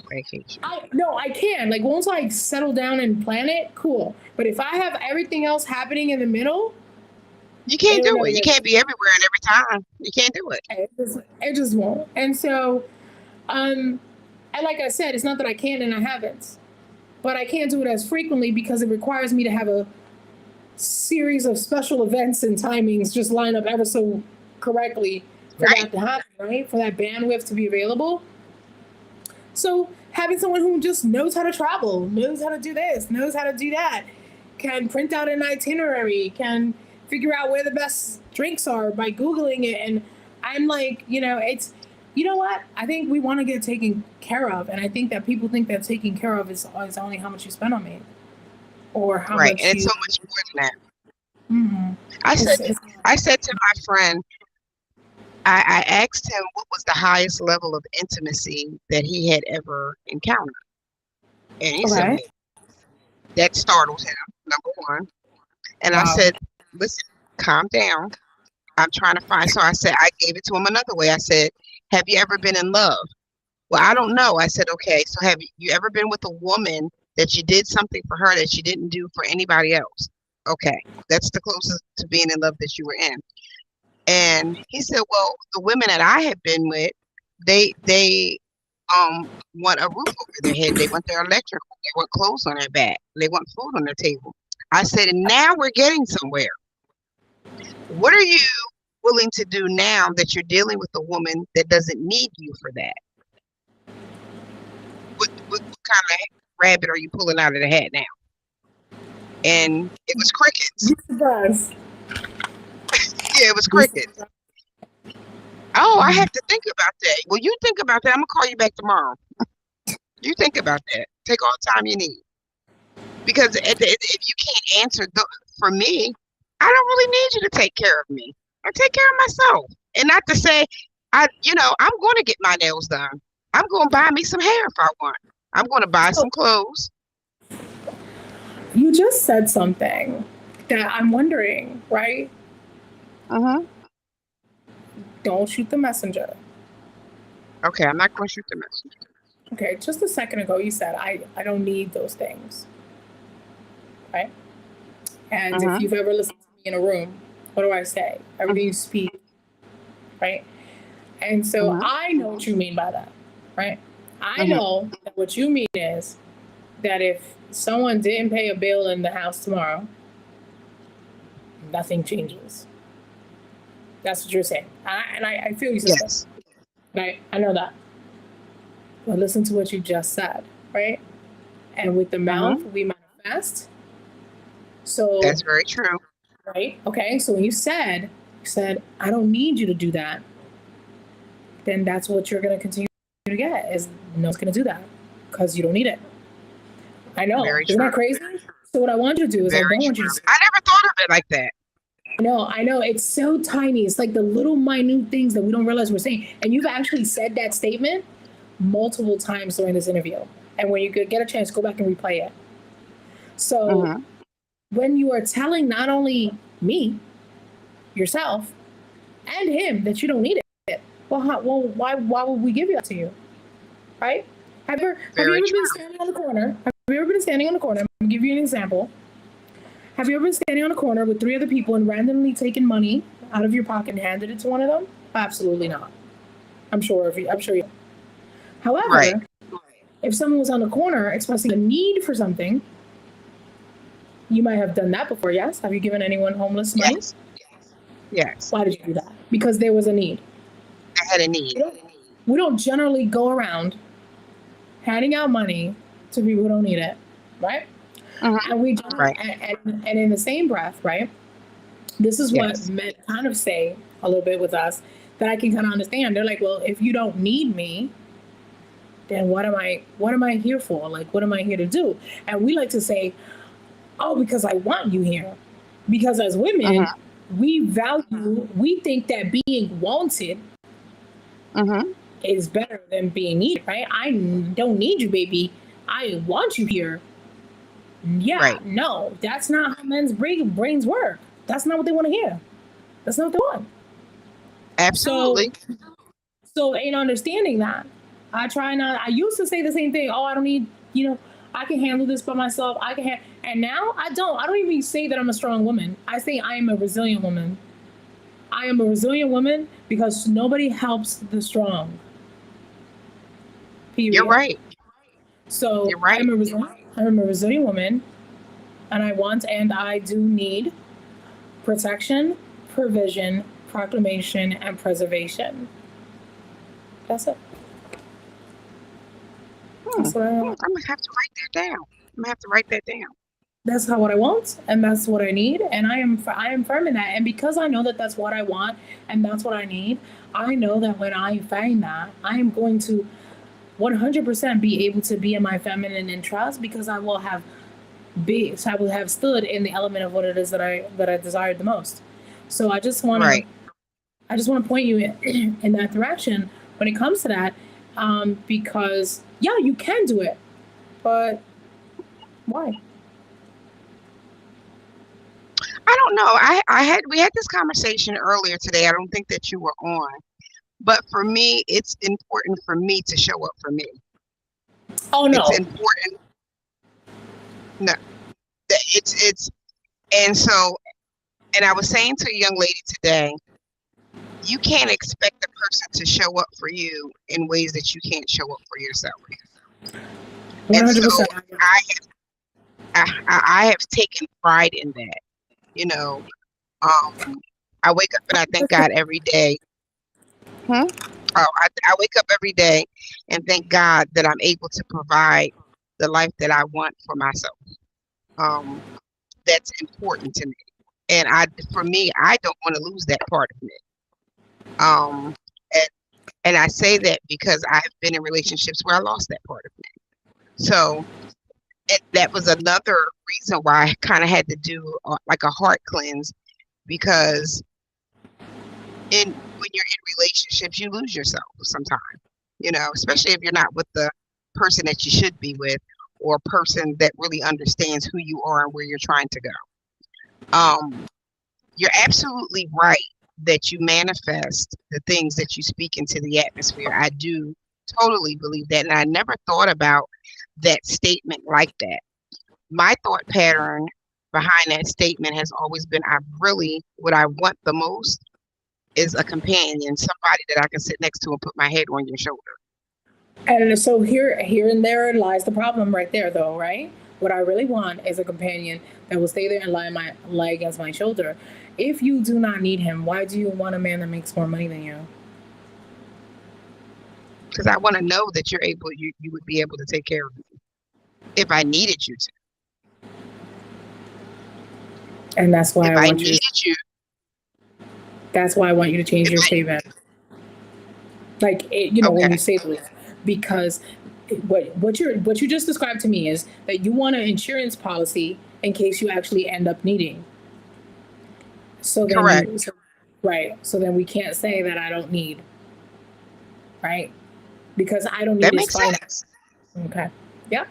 Vacation. I can. Like, once I settle down and plan it, cool. But if I have everything else happening in the middle, you can't do it. You can't be everywhere and every time. You can't do it. It just won't. And so, and like I said, it's not that I can and I haven't, but I can't do it as frequently because it requires me to have a series of special events and timings just line up ever so correctly for that to happen, right? For that bandwidth to be available. So having someone who just knows how to travel, knows how to do this, knows how to do that, can print out an itinerary, can figure out where the best drinks are by Googling it. And I'm like, it's, what? I think we want to get taken care of. And I think that people think that taking care of is only how much you spend on me. Or how much and it's so much more than that. Mm-hmm. I said to my friend, I asked him what was the highest level of intimacy that he had ever encountered. And he said, that startled him, number one. And I said, listen, calm down. I'm trying to find. So I gave it to him another way. I said, have you ever been in love? Well, I don't know. I said, okay, so have you ever been with a woman that you did something for her that you didn't do for anybody else? Okay, that's the closest to being in love that you were in. And he said, well, the women that I have been with, they want a roof over their head. They want their electric. They want clothes on their back. They want food on their table. I said, and now we're getting somewhere. What are you willing to do now that you're dealing with a woman that doesn't need you for that? What kind of rabbit are you pulling out of the hat now? And it was crickets. Yeah, it was crickets. Oh, I have to think about that. Well, you think about that. I'm gonna call you back tomorrow. You think about that. Take all the time you need. Because if you can't answer for me, I don't really need you to take care of me. I take care of myself. And not to say, I'm going to get my nails done. I'm going to buy me some hair if I want. I'm going to buy some clothes. You just said something that I'm wondering, right? Mm-hmm. Don't shoot the messenger. Okay, I'm not going to shoot the messenger. Okay, just a second ago you said I don't need those things, right? And if Mm-hmm. you've ever listened to me in a room, what do I say? Everything you speak, right? And so Mm-hmm. I know what you mean by that, right? I Mm-hmm. know that what you mean is that if someone didn't pay a bill in the house tomorrow, nothing changes. That's what you're saying. I feel you, sister. Yes. Right? I know that. But listen to what you just said, right? And with the Mm-hmm. mouth, we manifest. So, That's very true. right? Okay. So when you said, I don't need you to do that, then that's what you're going to continue to get is no one's going to do that because you don't need it. I know. Very Isn't true. that crazy? So what I want you to do is I Very don't want you true. to. I never thought of it like that. I know. It's so tiny. It's like the little minute things that we don't realize we're saying. And you've actually said that statement multiple times during this interview. And when you could get a chance, go back and replay it. So Mm-hmm. when you are telling not only me, yourself, and him that you don't need it, why would we give that to you, right? Have you Very ever been true. standing on the corner? Have you ever been standing on the corner? I'm gonna give you an example. Have you ever been standing on a corner with three other people and randomly taken money out of your pocket and handed it to one of them? Absolutely not. I'm sure you. Right. However, if someone was on the corner expressing a need for something, you might have done that before. Yes. Have you given anyone homeless money? Yes. Yes. Why did you do that? Because there was a need. I had a need. We don't generally go around handing out money to people who don't need it, right? Mm-hmm. And we Right. and in the same breath, right? This is what Yes. men kind of say a little bit with us that I can kind of understand. They're like, well, if you don't need me, then what am I here for? Like, what am I here to do? And we like to say, oh, because I want you here. Because as women, Mm-hmm. we think that being wanted Mm-hmm. is better than being needed, right? I don't need you, baby. I want you here. Yeah, Right. no, that's not how men's brains work. That's not what they want to hear. That's not what they want. So, Absolutely. so in understanding that, I try not. I used to say the same thing. Oh, I don't need. I can handle this by myself. And now I don't. I don't even say that I'm a strong woman. I say I am a resilient woman. I am a resilient woman because nobody helps the strong. You're Period. right. So You're right. I'm a resilient woman, and I do need protection, provision, proclamation, and preservation. That's it. Hmm. That's what I'm gonna have to write that down. I'm gonna have to write that down. that's how what I want, and that's what I need, and I am firm in that. And because I know that that's what I want and that's what I need, I know that when I find that, I am going to 100% be able to be in my feminine interest because I will have stood in the element of what it is that I desired the most. So Right. I just want to point you in that direction when it comes to that, because yeah, you can do it, but why? I don't know. We had this conversation earlier today. I don't think that you were on, but for me, it's important for me to show up for me. Oh It's no, important. No, it's and so and I was saying to a young lady today, you can't expect the person to show up for you in ways that you can't show up for yourself. one And hundred so percent. I I have taken pride in that. You know, I wake up and I thank God every day. Hmm? I wake up every day and thank God that I'm able to provide the life that I want for myself. Um, that's important to me. And for me, I don't want to lose that part of me. Um, and, and I say that because I've been in relationships where I lost that part of me. So that was another reason why I kind of had to do like a heart cleanse because when you're in relationships, you lose yourself sometimes, especially if you're not with the person that you should be with, or a person that really understands who you are and where you're trying to go. You're absolutely right that you manifest the things that you speak into the atmosphere. I do totally believe that. And I never thought about that statement like that. My thought pattern behind that statement has always been what I want the most is a companion, somebody that I can sit next to and put my head on your shoulder. And so here and there lies the problem right there, though, right? What I really want is a companion that will stay there and lie against my shoulder. If you do not need him, why do you want a man that makes more money than you? Because I want to know that you would be able to take care of me if I needed you to. And that's why if I needed you. That's why I want you to change your statement. Like when you say this, because what you just described to me is that you want an insurance policy in case you actually end up needing. So then correct. Right. So then we can't say that I don't need. Right? Because I don't need that his makes finance. Sense. Okay. Yeah.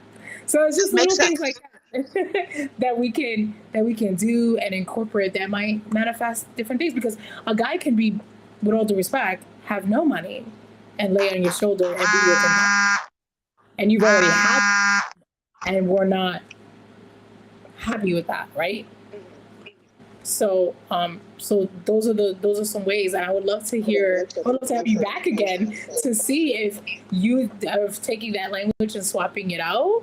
So it's just little things like that that we can do and incorporate that might manifest different things, because a guy can be, with all due respect, have no money and lay on your shoulder and be your companion. And you've already had, and we're not happy with that, right? So those are some ways, and I would love to have you back again to see if you of taking that language and swapping it out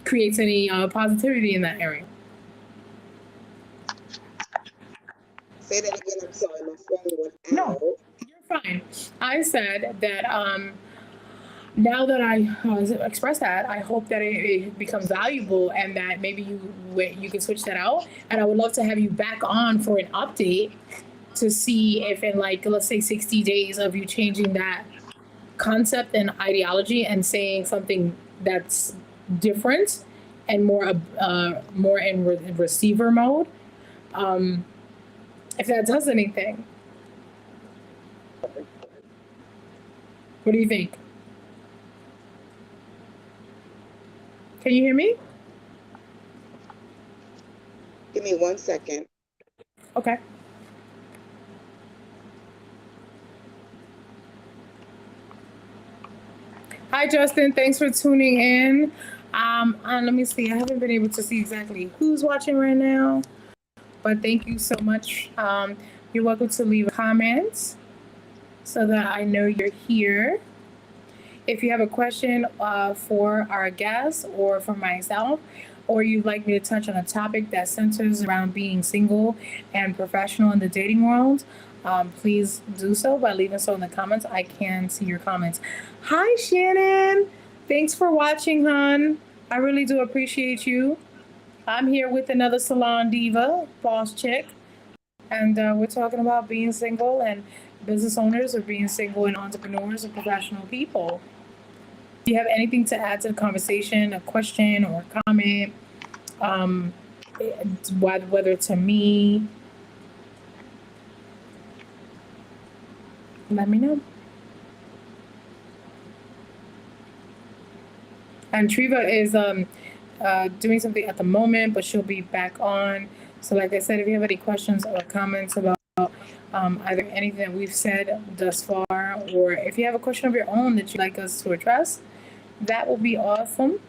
creates any positivity in that area. Say that again. I'm sorry, my phone went out. No, you're fine. I said that now that I express that, I hope that it becomes valuable and that maybe you can switch that out. And I would love to have you back on for an update to see if in, like, let's say 60 days of you changing that concept and ideology and saying something that's different and more in receiver mode, if that does anything. What do you think? Can you hear me? Give me 1 second. Okay. Hi, Justin. Thanks for tuning in. And let me see. I haven't been able to see exactly who's watching right now, but thank you so much. You're welcome to leave a comment so that I know you're here. If you have a question for our guests or for myself, or you'd like me to touch on a topic that centers around being single and professional in the dating world, please do so by leaving so in the comments. I can see your comments. Hi, Shannon. Thanks for watching, hon. I really do appreciate you. I'm here with another salon diva, boss chick, and we're talking about being single and business owners, or being single and entrepreneurs or professional people. Do you have anything to add to the conversation, a question or a comment, whether to me? Let me know. And Treava is doing something at the moment, but she'll be back on. So like I said, if you have any questions or comments about either anything that we've said thus far, or if you have a question of your own that you'd like us to address, that will be awesome.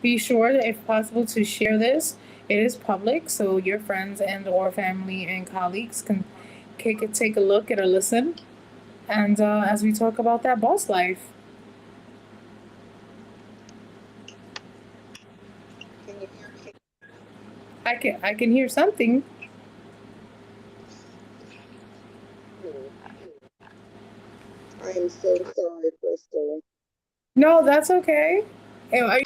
Be sure that, if possible, to share this. It is public, so your friends and or family and colleagues can take a look at a listen. And as we talk about that boss life. Can you hear me? I can hear something. I am so sorry, Crystal. No, that's okay. Anyway,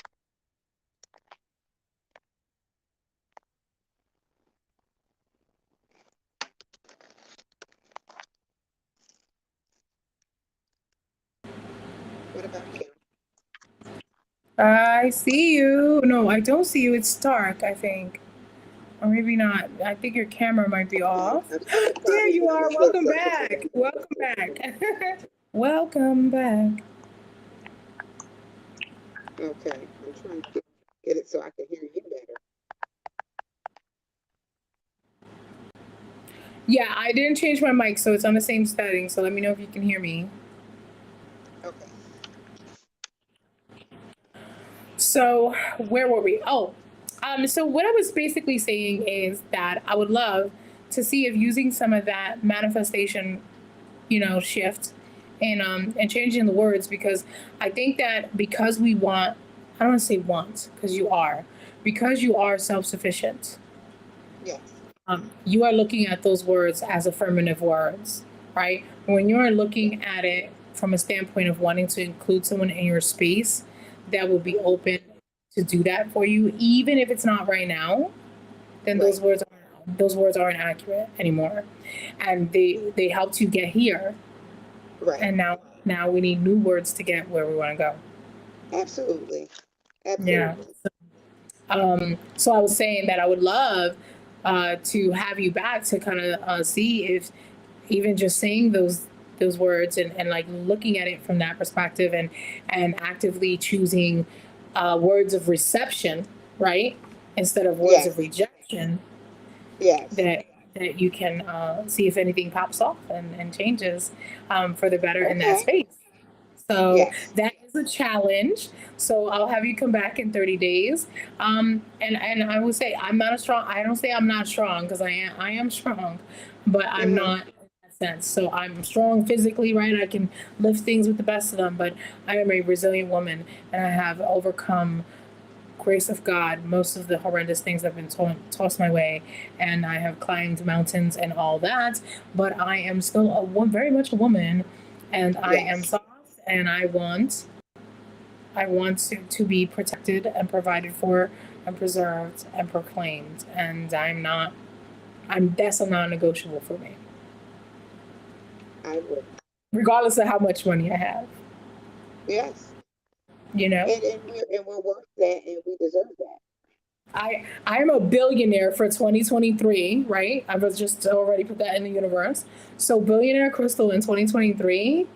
what about you? I see you. No, I don't see you. It's dark, I think. Or maybe not. I think your camera might be off. There you are. Welcome back. Welcome back. Welcome back. Okay, I'm trying to get it so I can hear you better. Yeah, I didn't change my mic, so it's on the same setting. So let me know if you can hear me. Okay. So where were we? So what I was basically saying is that I would love to see if using some of that manifestation, shift and changing the words, because I think that because we want, I don't want to say want, because you are self-sufficient, Yes. you are looking at those words as affirmative words, right? When you're looking at it from a standpoint of wanting to include someone in your space that will be open to do that for you, even if it's not right now, then Right. those words aren't accurate anymore, and they helped you get here, Right. and now we need new words to get where we want to go. Absolutely. Yeah. Absolutely. So I was saying that I would love to have you back to kind of see if even just saying those words and like looking at it from that perspective and actively choosing words of reception, right, instead of words of Yes. rejection, Yes. that you can see if anything pops off and changes for the better in that Okay. space. So Yes. that is a challenge. So I'll have you come back in 30 days. And I would say I'm not a strong. I don't say I'm not strong, because I am strong, but I'm Mm-hmm. not in that sense. So I'm strong physically, right? I can lift things with the best of them, but I am a resilient woman, and I have overcome, grace of God, most of the horrendous things that have been tossed my way, and I have climbed mountains and all that. But I am still very much a woman, and I am Yes. soft, and I want to be protected and provided for and preserved and proclaimed, and that's a non-negotiable for me, I agree. regardless of how much money I have. Yes. You know, And we're worth that, and we deserve that. I'm a billionaire for 2023, right? I was just already put that in the universe. So billionaire Crystal in 2023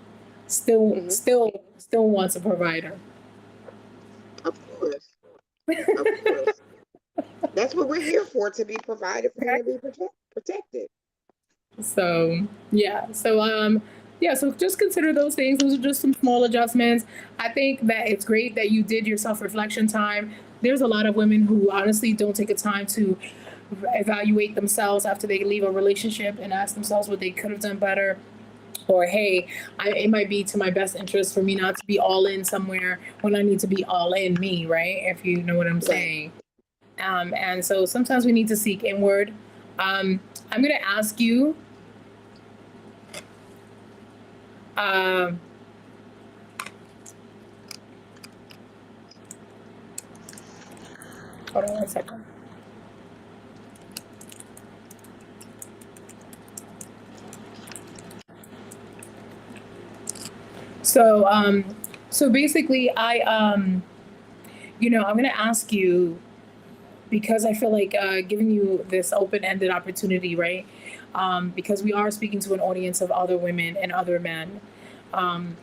still Mm-hmm. still still wants a provider. Of course. Of course. That's what we're here for, to be provided for and to be protected. So so just consider those things. Those are just some small adjustments. I think that it's great that you did your self-reflection time. There's a lot of women who honestly don't take a time to evaluate themselves after they leave a relationship and ask themselves what they could have done better, or hey, it might be to my best interest for me not to be all in somewhere when I need to be all in me, right? If you know what I'm Right. saying. And so sometimes we need to seek inward. I'm going to ask you, um, hold on 1 second. So, so basically, I'm going to ask you, because I feel like giving you this open-ended opportunity, right? Because we are speaking to an audience of other women and other men. Um,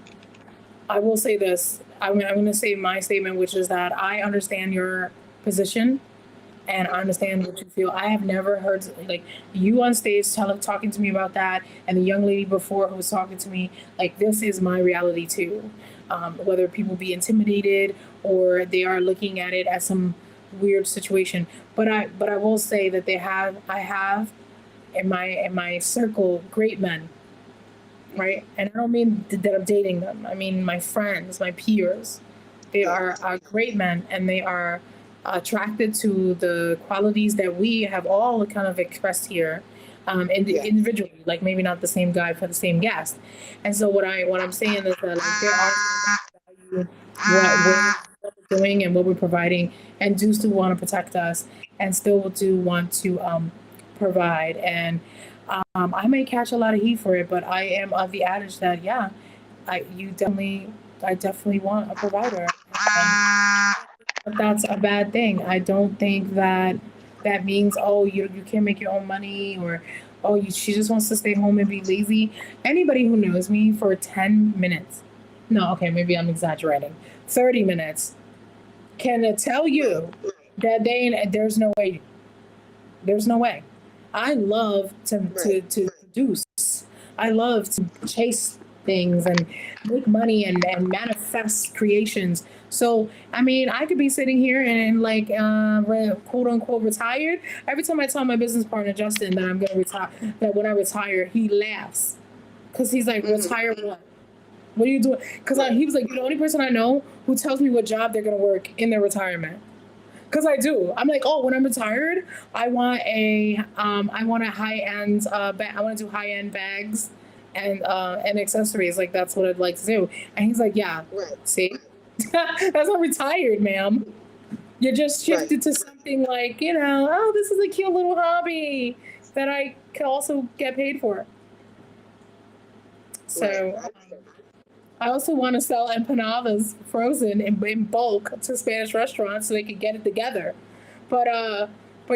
I will say this. I'm going to say my statement, which is that I understand your position and I Mm-hmm. understand what you feel. I have never heard like you on stage talking to me about that, and the young lady before who was talking to me. Like, this is my reality too. Whether people be intimidated or they are looking at it as some weird situation, but I will say that I have in my circle great men, Mm-hmm. right? And I don't mean that I'm dating them. I mean my friends, my peers. They Yes. are great men, and they are attracted to the qualities that we have all kind of expressed here, Yes. individually. Like maybe not the same guy for the same guest. And so what I'm saying is that like there are men that value what we're doing and what we're providing, and do still want to protect us, and still do want to provide. And I may catch a lot of heat for it, but I am of the adage that yeah, I definitely want a provider, and that's a bad thing. I don't think that that means, oh, you can't make your own money, or oh, she just wants to stay home and be lazy. Anybody who knows me for 10 minutes, no, okay, maybe I'm exaggerating, 30 minutes, can tell you that there's no way. There's no way. I love to produce. I love to chase things and make money and manifest creations. So I mean, I could be sitting here and like quote unquote retired. Every time I tell my business partner Justin that I'm gonna retire, that when I retire, he laughs because he's like, retire what? What are you doing? Because he was like, you're the only person I know who tells me what job they're gonna work in their retirement. Because I do. I'm like, oh, when I'm retired, I want a high end. I want to do high end bags and accessories. Like that's what I'd like to do. And he's like, yeah, see, that's not retired, ma'am. You're just shifted to something like, oh, this is a cute little hobby that I can also get paid for. So I also want to sell empanadas frozen in bulk to Spanish restaurants so they can get it together. But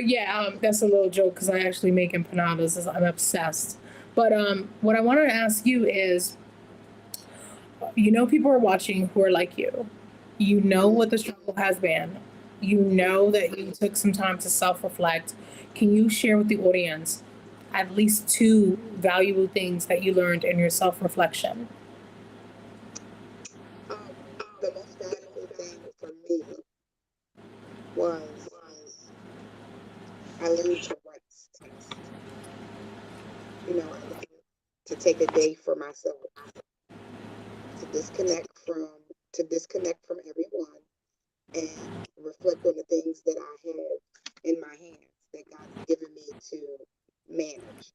yeah, that's a little joke because I actually make empanadas. I'm obsessed. But what I want to ask you is, people are watching who are like you. You know what the struggle has been. You know that you took some time to self-reflect. Can you share with the audience at least two valuable things that you learned in your self-reflection? The most valuable thing for me was I learned to rest. I learned to take a day for myself, to disconnect from everyone and reflect on the things that I have in my hands that God's given me to manage.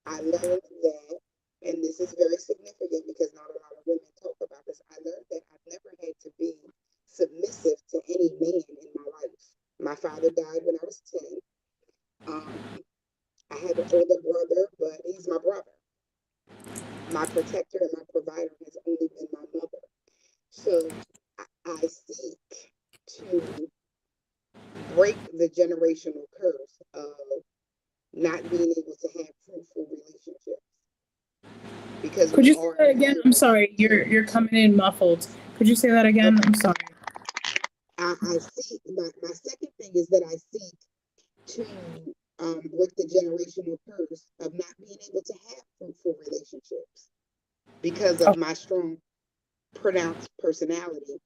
I learned that, and this is very significant because not a lot of women talk about this. I learned that I've never had to be submissive to any man in my life. My father died when I was 10. I have an older brother, but he's my brother. My protector and my provider has only been my mother. So I seek to break the generational curse of not being able to have fruitful relationships. Because could you say that again? I'm sorry, you're coming in muffled. Could you say that again? I'm sorry. I seek my second thing is that I seek to break the generational curse of not being able to have fruitful relationships because of my strong, pronounced personality.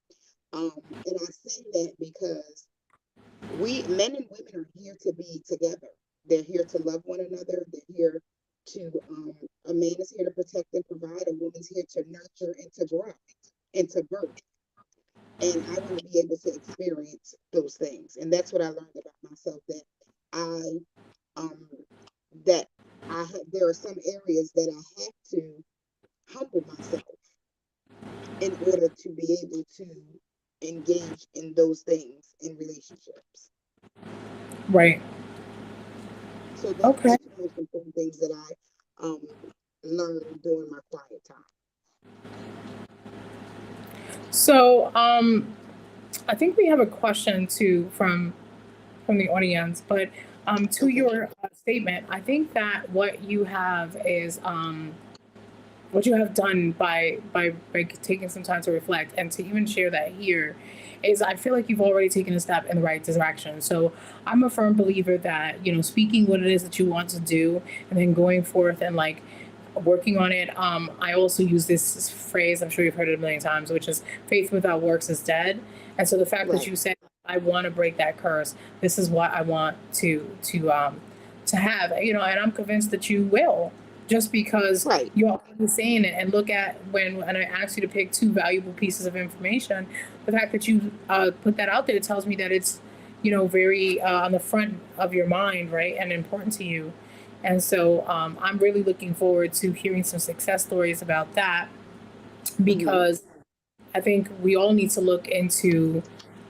And I say that because men and women are here to be together. They're here to love one another. They're here to, a man is here to protect and provide. A woman's here to nurture and to grow and to birth. And I want to be able to experience those things. And that's what I learned about myself, that there are some areas that I have to humble myself in order to be able to engage in those things in relationships. Right. So that's the most important things that I learned during my quiet time. So I think we have a question too from the audience, but to your statement, I think that what you have is what you have done by taking some time to reflect and to even share that here is I feel like you've already taken a step in the right direction. So I'm a firm believer that speaking what it is that you want to do and then going forth and like working on it. I also use this phrase, I'm sure you've heard it a million times, which is faith without works is dead. And so the fact that you said I want to break that curse, this is what I want to have, and I'm convinced that you will, just because you're already saying it. And look at when I asked you to pick two valuable pieces of information, the fact that you put that out there tells me that it's very on the front of your mind, right, and important to you. And so I'm really looking forward to hearing some success stories about that, because I think we all need to look into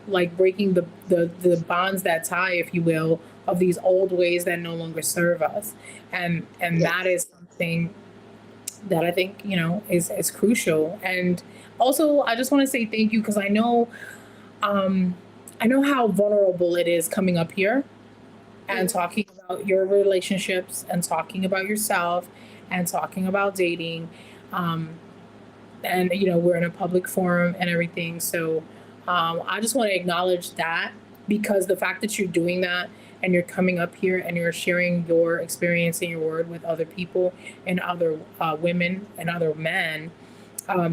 like breaking the bonds that tie, if you will, of these old ways that no longer serve us. And that is something that I think, is crucial. And also I just want to say thank you, because I know how vulnerable it is coming up here and talking about your relationships and talking about yourself and talking about dating. and we're in a public forum and everything. So I just want to acknowledge that, because the fact that you're doing that and you're coming up here and you're sharing your experience and your word with other people and other women and other men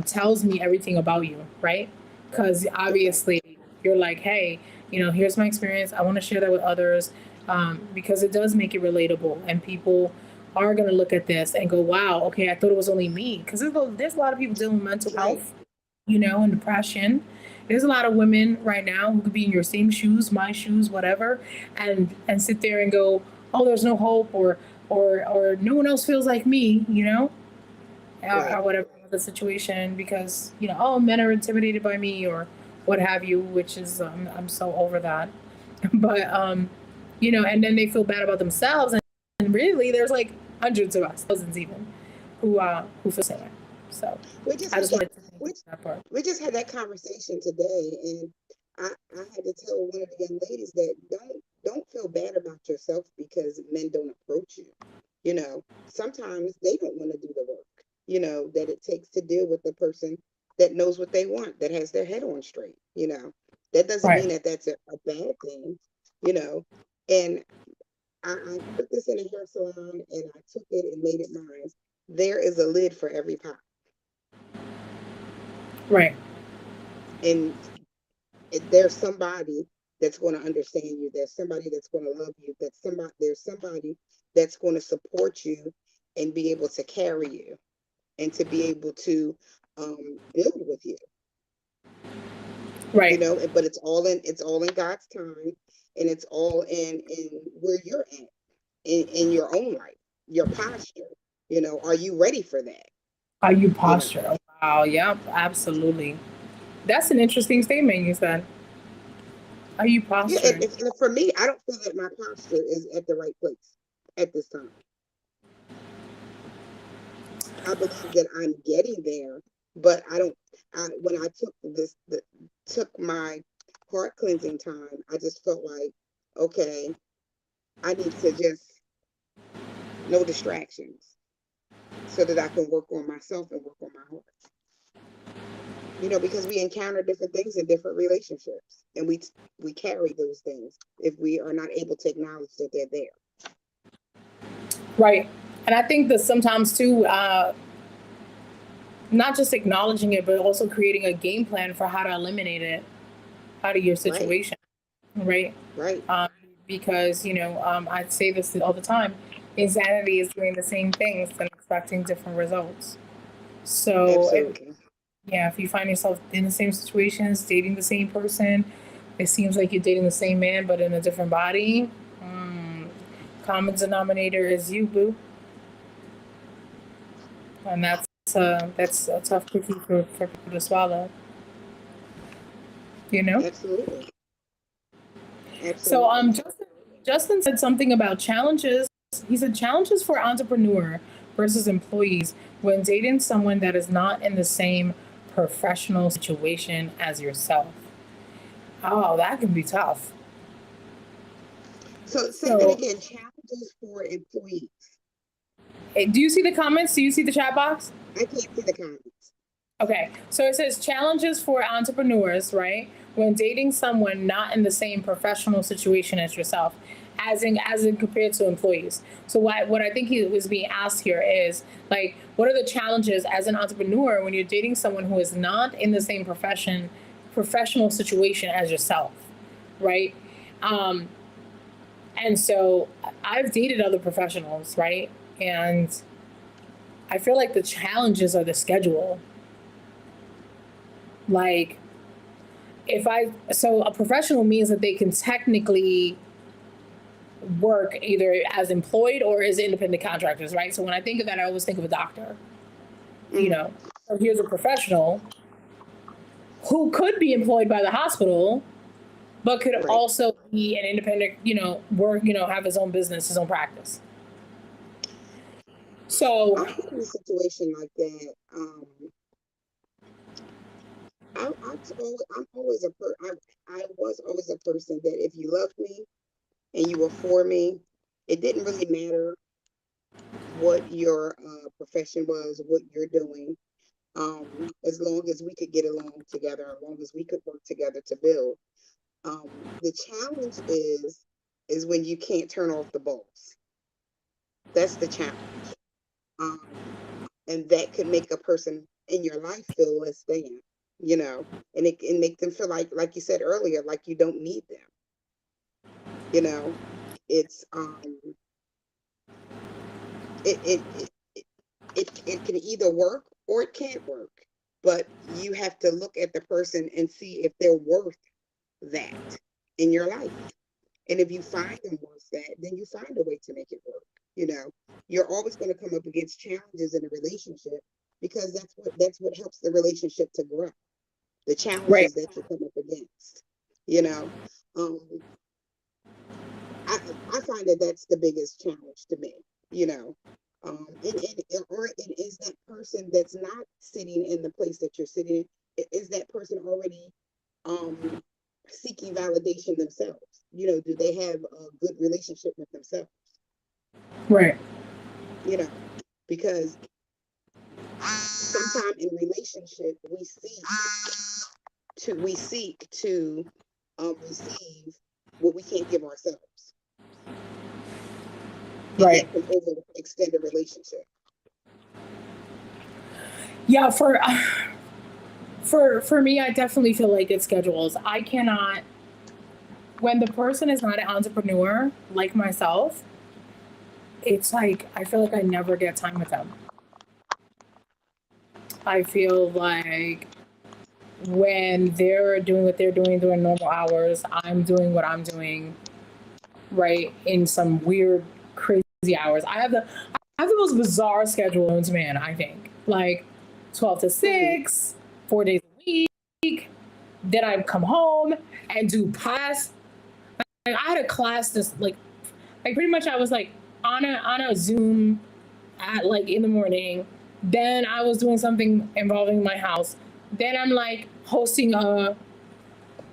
tells me everything about you, right? Because Okay. obviously you're like, hey, here's my experience. I want to share that with others, because it does make it relatable, and people are going to look at this and go, wow, okay, I thought it was only me. Because there's a lot of people dealing with mental Right. health, and depression. There's a lot of women right now who could be in your same shoes, my shoes, whatever, and sit there and go, oh, there's no hope, or no one else feels like me, or Right. whatever the situation, because oh, men are intimidated by me or what have you, which is I'm so over that. But and then they feel bad about themselves, and really there's like hundreds of us, thousands even, who feel sad. So We just I had just that. wanted to thank We, you for that part. we just had that conversation today, and I had to tell one of the young ladies that don't feel bad about yourself because men don't approach you. Sometimes they don't want to do the work. That it takes to deal with the person that knows what they want, that has their head on straight. That doesn't Right. mean that that's a bad thing. You know, and I put this in a hair salon, and I took it and made it mine. There is a lid for every pot, Right. and there's somebody that's going to understand you. There's somebody that's going to love you. There's somebody that's going to support you and be able to carry you and to be able to build with you. Right. But it's all in God's time, and it's all in where you're at in your own life, your posture. Are you ready for that? Are you You know. posture? Oh, wow. Yep. Absolutely. That's an interesting statement you said. Are you Yeah, postured? and for me, I don't feel that my posture is at the right place at this time. I believe that I'm getting there, but I don't. When I took my heart cleansing time, I just felt like, okay, I need to just no distractions so that I can work on myself and work on my heart. Because we encounter different things in different relationships, and we carry those things if we are not able to acknowledge that they're there. Right. And I think that sometimes too, not just acknowledging it, but also creating a game plan for how to eliminate it out of your Right, situation, right? right, Um, because I say this all the time: insanity is doing the same things and expecting different results. So, absolutely. yeah, if you find yourself in the same situations, dating the same person, it seems like you're dating the same man but in a different body. Mm, common denominator is you, boo, and that's a tough cookie for people to swallow. You know. Absolutely, So absolutely. Justin said something about challenges. He said challenges for entrepreneur versus employees when dating someone that is not in the same professional situation as yourself. Oh, that can be tough. So say that So, again. Challenges for employees. hey, do you see the comments? Do you see the chat box? I can't see the comments. Okay, so it says challenges for entrepreneurs, right? When dating someone not in the same professional situation as yourself, as in compared to employees. So what I think he was being asked here is like, what are the challenges as an entrepreneur when you're dating someone who is not in the same professional situation as yourself, right? Um, and so I've dated other professionals, right? And I feel like the challenges are the schedule. Like, if I so a professional means that they can technically work either as employed or as independent contractors, right? So when I think of that, I always think of a doctor. you Mm-hmm. know so here's a professional who could be employed by the hospital but could Right. also be an independent, work, have his own business, his own practice. So I've been in a situation like that. I'm always I was always a person that if you loved me and you were for me, it didn't really matter what your profession was, what you're doing. as long as we could get along together, as long as we could work together to build. The challenge is when you can't turn off the bulbs. That's the challenge. And that could make a person in your life feel less than, and it can make them feel like you said earlier, like you don't need them. It's it can either work or it can't work, but you have to look at the person and see if they're worth that in your life. And if you find them worth that, then you find a way to make it work. You're always going to come up against challenges in a relationship, because that's what helps the relationship to grow. The challenges that you come up against. I find that that's the biggest challenge to me. Or it is that person that's not sitting in the place that you're sitting in. Is that person already seeking validation themselves? Do they have a good relationship with themselves? Right. Because sometimes in relationship we seek to receive what we can't give ourselves. Right. And that can overextend a relationship. Yeah, for me, I definitely feel like it's schedules. I cannot, when the person is not an entrepreneur like myself, it's like I feel like I never get time with them. I feel like when they're doing what they're doing during normal hours, I'm doing what I'm doing, right, in some weird, crazy hours. I have the most bizarre schedule known to man, I think. Like 12 to 6, 4 days a week. Then I come home and do class. Like, I had a class this like pretty much I was like on a Zoom at like in the morning. Then I was doing something involving my house. Then I'm like hosting a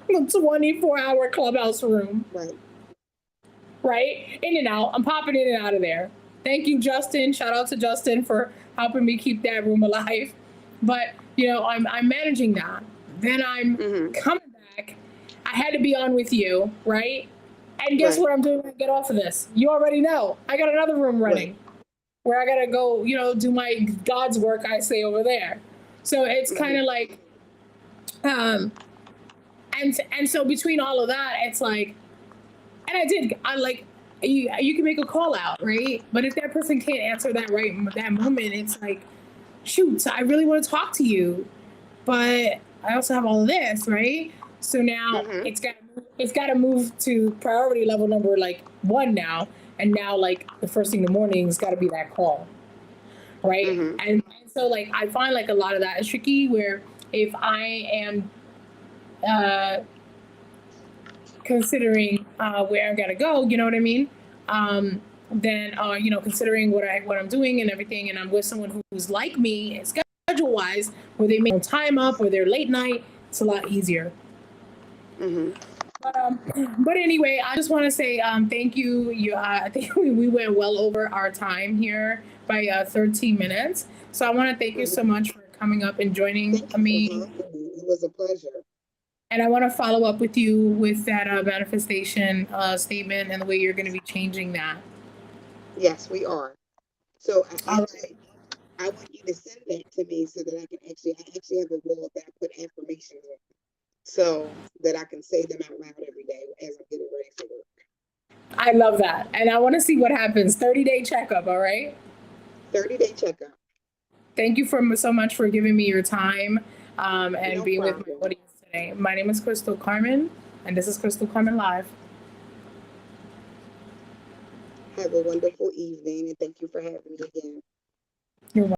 24-hour clubhouse room. Right? In and out. I'm popping in and out of there. Thank you, Justin. Shout out to Justin for helping me keep that room alive. But I'm managing that. Then I'm coming back. I had to be on with you, right? And guess what I'm doing when I get off of this? You already know. I got another room running where I gotta go, do my God's work, I say, over there. So it's kind of like, and so between all of that, it's like, and I like, you can make a call out, right? But if that person can't answer that that moment, it's like, shoot, I really want to talk to you, but I also have all of this, right? So now it's got to move to priority level number like 1 now, and now like the first thing in the morning has got to be that call, right? And so like I find like a lot of that is tricky. Where if I am considering where I'm gonna go, you know what I mean? Then considering what I'm doing and everything, and I'm with someone who's like me, schedule wise, where they make time up or they're late night, it's a lot easier. But anyway, I just want to say thank you. I think we went well over our time here by 13 minutes. So I want to thank you so much for coming up and joining me. It was a pleasure. And I want to follow up with you with that manifestation statement and the way you're going to be changing that. Yes, we are. So I want you to send that to me so that I actually have a wall that I put affirmations in, so that I can say them out loud every day as I'm getting ready for work. I love that. And I want to see what happens. 30-day checkup, all right? 30-day checkup. Thank you so much for giving me your time and being with my audience today. My name is Crystal Carmen, and this is Crystal Carmen Live. Have a wonderful evening, and thank you for having me again. You're welcome.